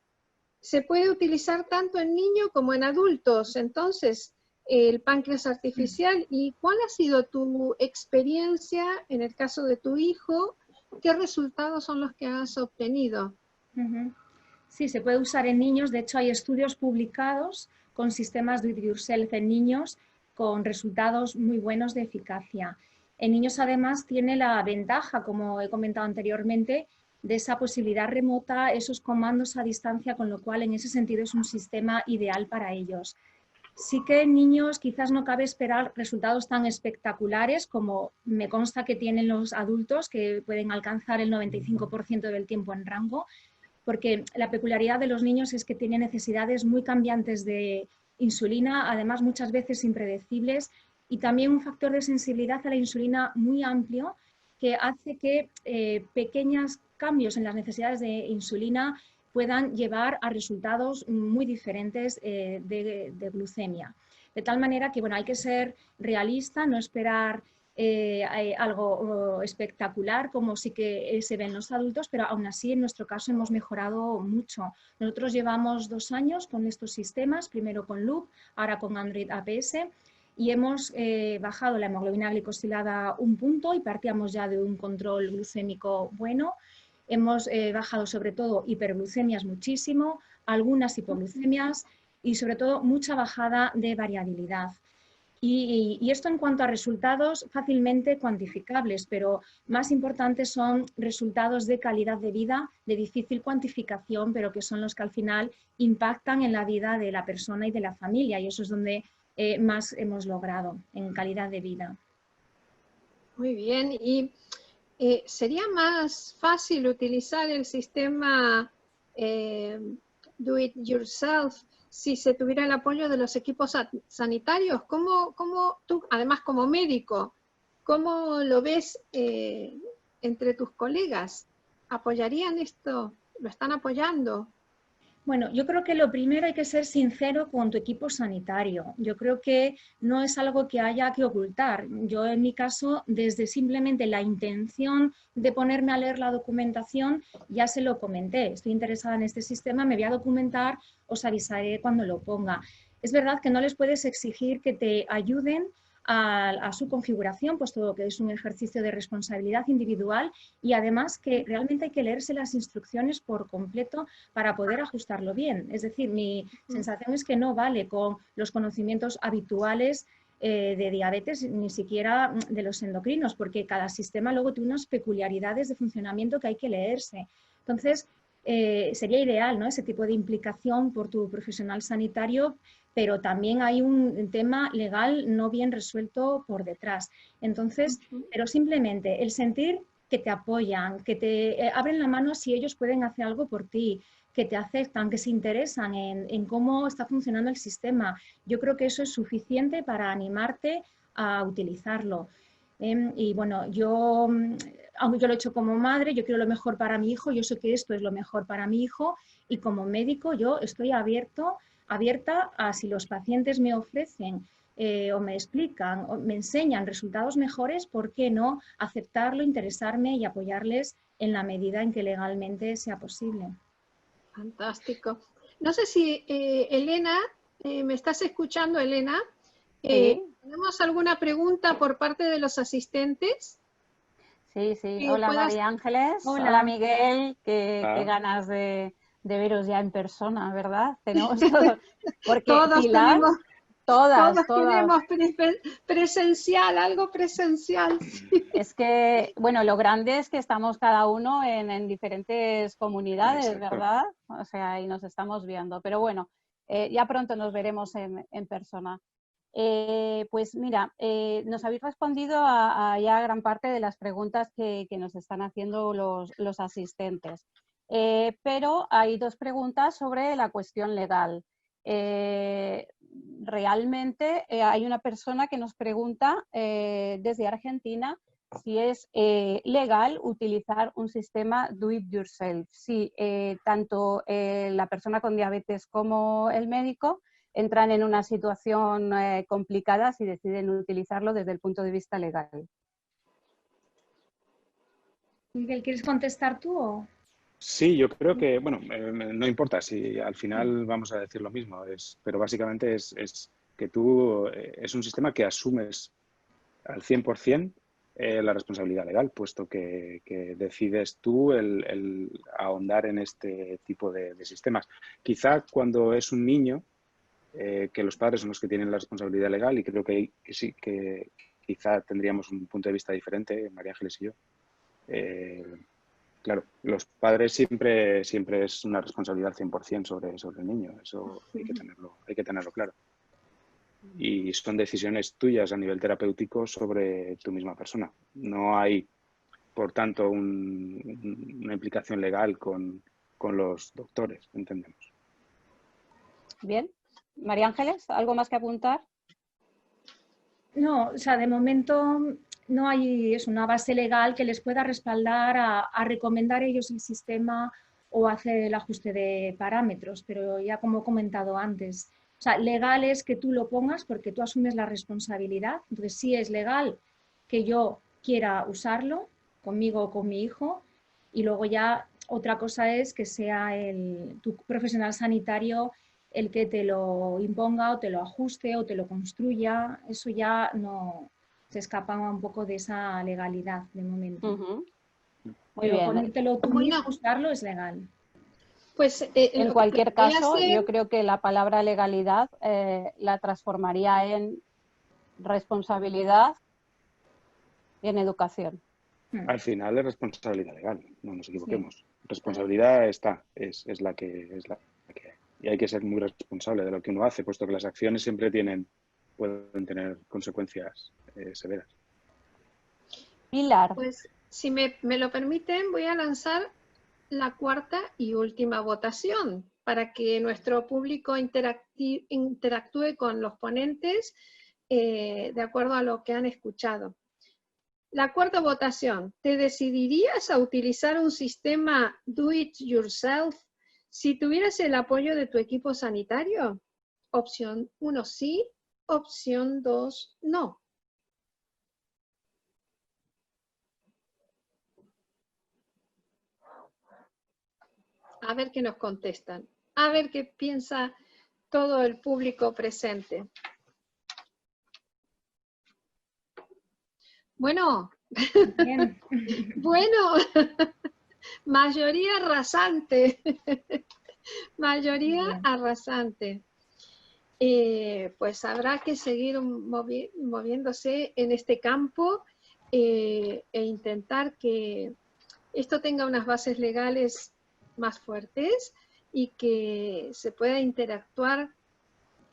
A: se puede utilizar tanto en niños como en adultos, entonces, el páncreas artificial. ¿Y cuál ha sido tu experiencia en el caso de tu hijo? ¿Qué resultados son los que has obtenido?
D: Sí, se puede usar en niños. De hecho, hay estudios publicados con sistemas do it yourself en niños con resultados muy buenos de eficacia. En niños, además, tiene la ventaja, como he comentado anteriormente, de esa posibilidad remota, esos comandos a distancia, con lo cual, en ese sentido, es un sistema ideal para ellos. Sí que en niños quizás no cabe esperar resultados tan espectaculares como me consta que tienen los adultos, que pueden alcanzar el 95% del tiempo en rango, porque la peculiaridad de los niños es que tienen necesidades muy cambiantes de insulina, además muchas veces impredecibles, y también un factor de sensibilidad a la insulina muy amplio que hace que pequeños cambios en las necesidades de insulina puedan llevar a resultados muy diferentes de glucemia. De tal manera que, bueno, hay que ser realista, no esperar algo espectacular como sí que se ve en los adultos, pero aún así en nuestro caso hemos mejorado mucho. Nosotros llevamos 2 años con estos sistemas, primero con Loop, ahora con Android APS, y hemos bajado la hemoglobina glicosilada 1 punto y partíamos ya de un control glucémico bueno. Hemos bajado sobre todo hiperglucemias muchísimo, algunas hipoglucemias y sobre todo mucha bajada de variabilidad. Y esto en cuanto a resultados fácilmente cuantificables, pero más importantes son resultados de calidad de vida, de difícil cuantificación, pero que son los que al final impactan en la vida de la persona y de la familia, y eso es donde más hemos logrado en calidad de vida.
A: Muy bien, y ¿sería más fácil utilizar el sistema Do It Yourself si se tuviera el apoyo de los equipos sanitarios? ¿Cómo tú, además como médico, cómo lo ves entre tus colegas? ¿Apoyarían esto? ¿Lo están apoyando?
D: Bueno, yo creo que lo primero hay que ser sincero con tu equipo sanitario. Yo creo que no es algo que haya que ocultar. Yo en mi caso, desde simplemente la intención de ponerme a leer la documentación, ya se lo comenté. Estoy interesada en este sistema, me voy a documentar, os avisaré cuando lo ponga. Es verdad que no les puedes exigir que te ayuden a su configuración, puesto que es un ejercicio de responsabilidad individual y además que realmente hay que leerse las instrucciones por completo para poder ajustarlo bien. Es decir, mi sensación es que no vale con los conocimientos habituales de diabetes, ni siquiera de los endocrinos, porque cada sistema luego tiene unas peculiaridades de funcionamiento que hay que leerse. Entonces, sería ideal, ¿no?, ese tipo de implicación por tu profesional sanitario, pero también hay un tema legal no bien resuelto por detrás. Entonces, pero simplemente el sentir que te apoyan, que te abren la mano si ellos pueden hacer algo por ti, que te aceptan, que se interesan en cómo está funcionando el sistema. Yo creo que eso es suficiente para animarte a utilizarlo. Y bueno, aunque yo lo he hecho como madre, yo quiero lo mejor para mi hijo, yo sé que esto es lo mejor para mi hijo, y como médico yo estoy abierta a si los pacientes me ofrecen o me explican o me enseñan resultados mejores, ¿por qué no aceptarlo, interesarme y apoyarles en la medida en que legalmente sea posible?
A: Fantástico. No sé si Elena, ¿me estás escuchando, Elena?
F: Sí.
A: ¿Tenemos alguna pregunta por parte de los asistentes?
F: Sí. Hola María Ángeles. Hola Miguel. Qué ganas de veros ya en persona, ¿verdad? Tenemos todo. Porque Todas.
A: queremos presencial, algo presencial.
F: Es que, bueno, lo grande es que estamos cada uno en diferentes comunidades,
E: Exacto.
F: ¿verdad? O sea, y nos estamos viendo. Pero bueno, ya pronto nos veremos en persona. Pues mira, nos habéis respondido a ya gran parte de las preguntas que nos están haciendo los asistentes. Pero hay dos preguntas sobre la cuestión legal. Realmente hay una persona que nos pregunta desde Argentina si es legal utilizar un sistema do it yourself. Si tanto la persona con diabetes como el médico entran en una situación complicada si deciden utilizarlo desde el punto de vista legal.
D: Miguel, ¿quieres contestar tú o...?
E: Sí, yo creo que, bueno, no importa si al final vamos a decir lo mismo, pero básicamente es que tú, es un sistema que asumes al 100% la responsabilidad legal, puesto que decides tú el ahondar en este tipo de sistemas. Quizá cuando es un niño, que los padres son los que tienen la responsabilidad legal, y creo que sí, que quizá tendríamos un punto de vista diferente, María Ángeles y yo. Claro, los padres siempre es una responsabilidad 100% sobre el niño, eso hay que tenerlo claro. Y son decisiones tuyas a nivel terapéutico sobre tu misma persona. No hay, por tanto, una implicación legal con los doctores, entendemos.
F: Bien. María Ángeles, ¿algo más que apuntar?
D: No, o sea, de momento no hay una base legal que les pueda respaldar a recomendar ellos el sistema o hacer el ajuste de parámetros, pero ya como he comentado antes, o sea, legal es que tú lo pongas porque tú asumes la responsabilidad. Entonces sí es legal que yo quiera usarlo conmigo o con mi hijo, y luego ya otra cosa es que sea tu profesional sanitario el que te lo imponga o te lo ajuste o te lo construya. Eso ya no se escapa un poco de esa legalidad de momento.
F: Muy
D: pero
F: bien.
D: ponértelo tú mismo, usarlo es legal.
A: Pues
F: en cualquier caso, yo creo que la palabra legalidad la transformaría en responsabilidad y en educación.
E: Al final es responsabilidad legal, no nos equivoquemos. Sí. Responsabilidad es la que hay. Y hay que ser muy responsable de lo que uno hace, puesto que las acciones siempre pueden tener consecuencias severas.
F: Pilar.
A: Pues si me lo permiten, voy a lanzar la cuarta y última votación para que nuestro público interactúe con los ponentes de acuerdo a lo que han escuchado. La cuarta votación: ¿te decidirías a utilizar un sistema do it yourself si tuvieras el apoyo de tu equipo sanitario? Opción 1 sí, opción 2 no. A ver qué nos contestan, a ver qué piensa todo el público presente. Bueno, bien. Bueno, mayoría arrasante, mayoría bien. Arrasante. Pues habrá que seguir moviéndose en este campo e intentar que esto tenga unas bases legales más fuertes y que se pueda interactuar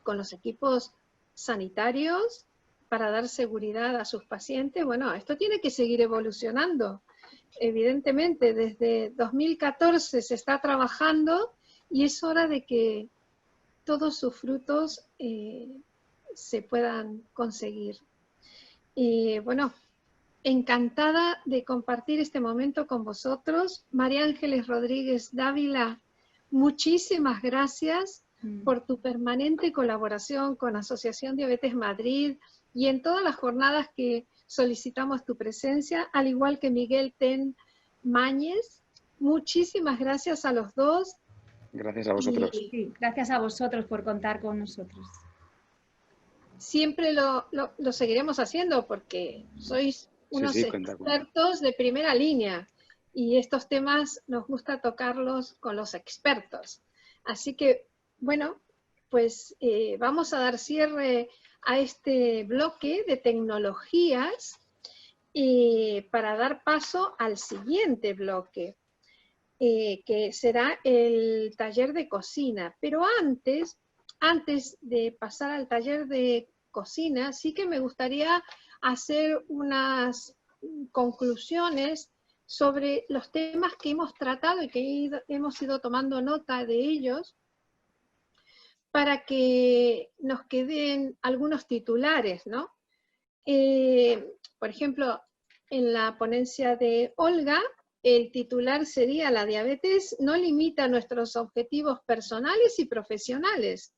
A: con los equipos sanitarios para dar seguridad a sus pacientes. Bueno, esto tiene que seguir evolucionando. Evidentemente, desde 2014 se está trabajando y es hora de que todos sus frutos se puedan conseguir. Y bueno, encantada de compartir este momento con vosotros. María Ángeles Rodríguez Dávila, muchísimas gracias por tu permanente colaboración con Asociación Diabetes Madrid y en todas las jornadas que solicitamos tu presencia, al igual que Miguel Ten Mañez. Muchísimas gracias a los dos.
E: Gracias a vosotros.
D: Sí, gracias a vosotros por contar con nosotros.
A: Siempre lo seguiremos haciendo porque sois unos expertos de primera línea y estos temas nos gusta tocarlos con los expertos. Así que, bueno, pues vamos a dar cierre a este bloque de tecnologías para dar paso al siguiente bloque, que será el taller de cocina. Pero antes de pasar al taller de cocina, sí que me gustaría hacer unas conclusiones sobre los temas que hemos tratado y que hemos ido tomando nota de ellos, para que nos queden algunos titulares, ¿no? Por ejemplo, en la ponencia de Olga, el titular sería: la diabetes no limita nuestros objetivos personales y profesionales.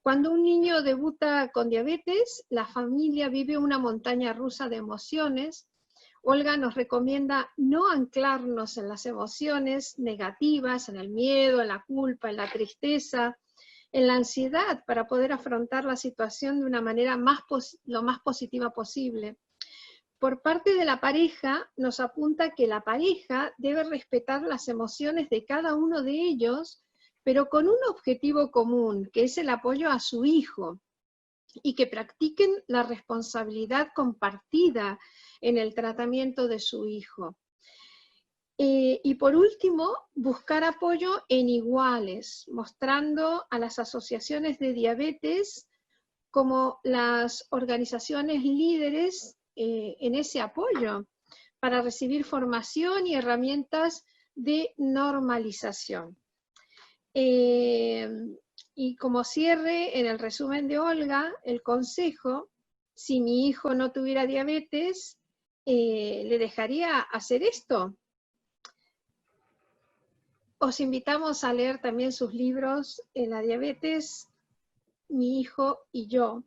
A: Cuando un niño debuta con diabetes, la familia vive una montaña rusa de emociones. Olga nos recomienda no anclarnos en las emociones negativas, en el miedo, en la culpa, en la tristeza, en la ansiedad, para poder afrontar la situación de una manera lo más positiva posible. Por parte de la pareja, nos apunta que la pareja debe respetar las emociones de cada uno de ellos, pero con un objetivo común, que es el apoyo a su hijo, y que practiquen la responsabilidad compartida en el tratamiento de su hijo. Y por último, buscar apoyo en iguales, mostrando a las asociaciones de diabetes como las organizaciones líderes en ese apoyo, para recibir formación y herramientas de normalización. Y como cierre, en el resumen de Olga, el consejo: si mi hijo no tuviera diabetes, ¿le dejaría hacer esto? Os invitamos a leer también sus libros, La diabetes, mi hijo y yo.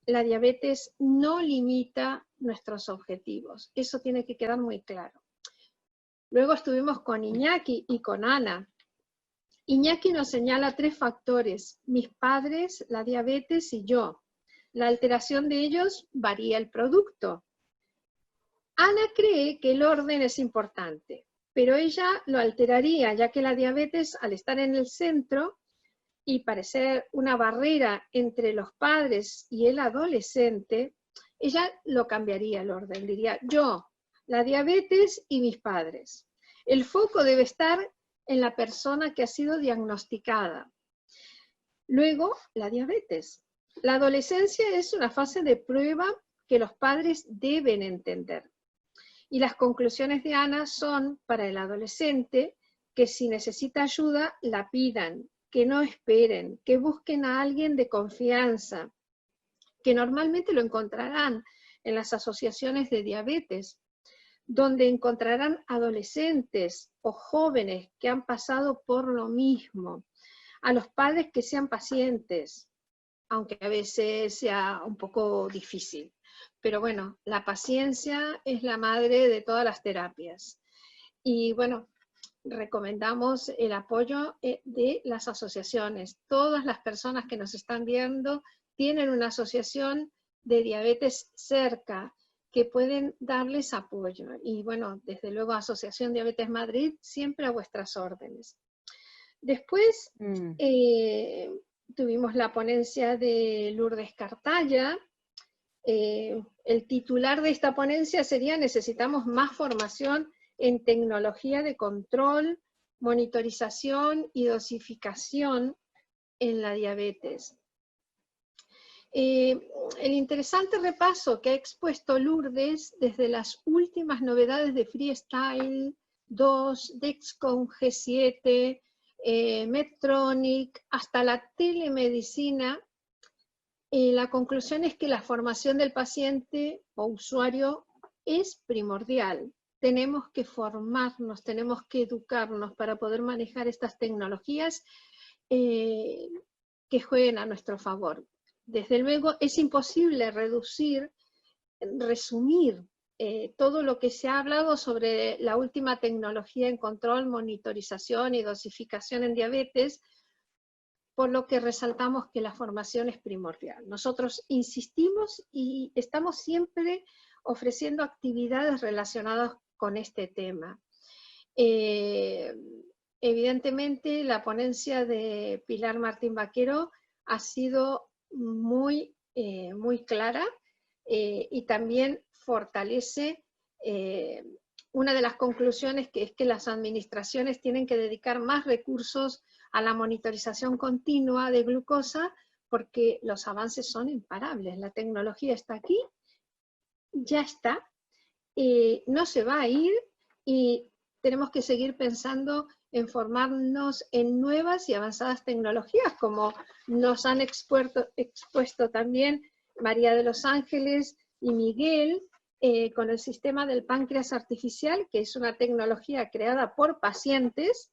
A: La diabetes no limita nuestros objetivos. Eso tiene que quedar muy claro. Luego estuvimos con Iñaki y con Ana. Iñaki nos señala 3 factores: mis padres, la diabetes y yo. La alteración de ellos varía el producto. Ana cree que el orden es importante, pero ella lo alteraría, ya que la diabetes, al estar en el centro y parecer una barrera entre los padres y el adolescente, ella lo cambiaría el orden, diría: yo, la diabetes y mis padres. El foco debe estar en la persona que ha sido diagnosticada. Luego, la diabetes. La adolescencia es una fase de prueba que los padres deben entender. Y las conclusiones de Ana son, para el adolescente, que si necesita ayuda, la pidan, que no esperen, que busquen a alguien de confianza, que normalmente lo encontrarán en las asociaciones de diabetes, donde encontrarán adolescentes o jóvenes que han pasado por lo mismo, a los padres que sean pacientes, aunque a veces sea un poco difícil. Pero bueno, la paciencia es la madre de todas las terapias. Y bueno, recomendamos el apoyo de las asociaciones. Todas las personas que nos están viendo tienen una asociación de diabetes cerca, que pueden darles apoyo. Y bueno, desde luego Asociación Diabetes Madrid, siempre a vuestras órdenes. Después tuvimos la ponencia de Lourdes Cartaya. El titular de esta ponencia sería: necesitamos más formación en tecnología de control, monitorización y dosificación en la diabetes. El interesante repaso que ha expuesto Lourdes desde las últimas novedades de Freestyle 2, Dexcom G7, Medtronic, hasta la telemedicina, la conclusión es que la formación del paciente o usuario es primordial. Tenemos que formarnos, tenemos que educarnos para poder manejar estas tecnologías que jueguen a nuestro favor. Desde luego es imposible resumir todo lo que se ha hablado sobre la última tecnología en control, monitorización y dosificación en diabetes, por lo que resaltamos que la formación es primordial. Nosotros insistimos y estamos siempre ofreciendo actividades relacionadas con este tema. Evidentemente, la ponencia de Pilar Martín Vaquero ha sido muy, muy clara y también fortalece una de las conclusiones, que es que las administraciones tienen que dedicar más recursos a la monitorización continua de glucosa, porque los avances son imparables. La tecnología está aquí, ya está, no se va a ir y tenemos que seguir pensando en formarnos en nuevas y avanzadas tecnologías, como nos han expuesto también María de los Ángeles y Miguel, con el sistema del páncreas artificial, que es una tecnología creada por pacientes.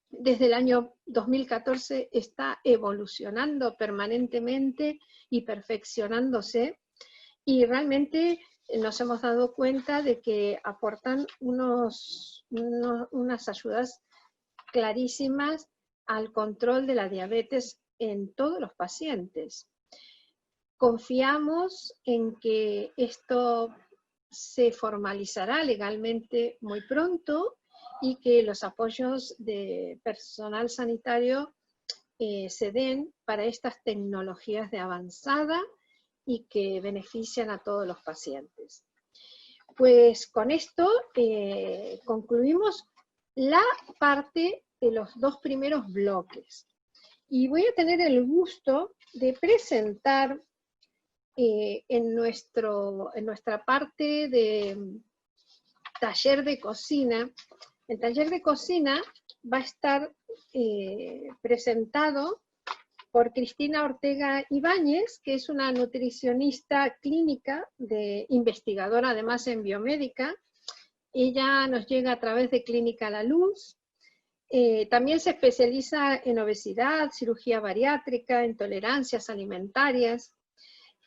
A: Desde el año 2014 está evolucionando permanentemente y perfeccionándose, y realmente nos hemos dado cuenta de que aportan unas ayudas clarísimas al control de la diabetes en todos los pacientes. Confiamos en que esto se formalizará legalmente muy pronto y que los apoyos de personal sanitario se den para estas tecnologías de avanzada y que benefician a todos los pacientes. Pues con esto concluimos la parte de los 2 primeros bloques. Y voy a tener el gusto de presentar en nuestra parte de taller de cocina. El taller de cocina va a estar presentado por Cristina Ortega Ibáñez, que es una nutricionista clínica, investigadora además en biomédica. Ella nos llega a través de Clínica La Luz. También se especializa en obesidad, cirugía bariátrica, intolerancias alimentarias.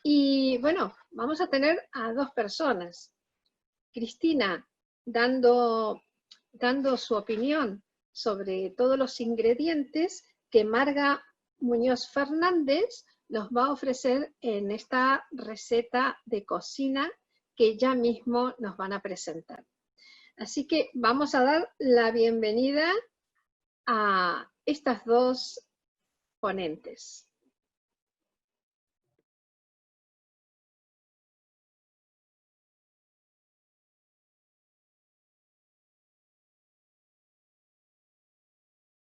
A: Y bueno, vamos a tener a 2 personas. Cristina dando su opinión sobre todos los ingredientes que Marga Muñoz Fernández nos va a ofrecer en esta receta de cocina que ya mismo nos van a presentar. Así que vamos a dar la bienvenida a estas 2 ponentes.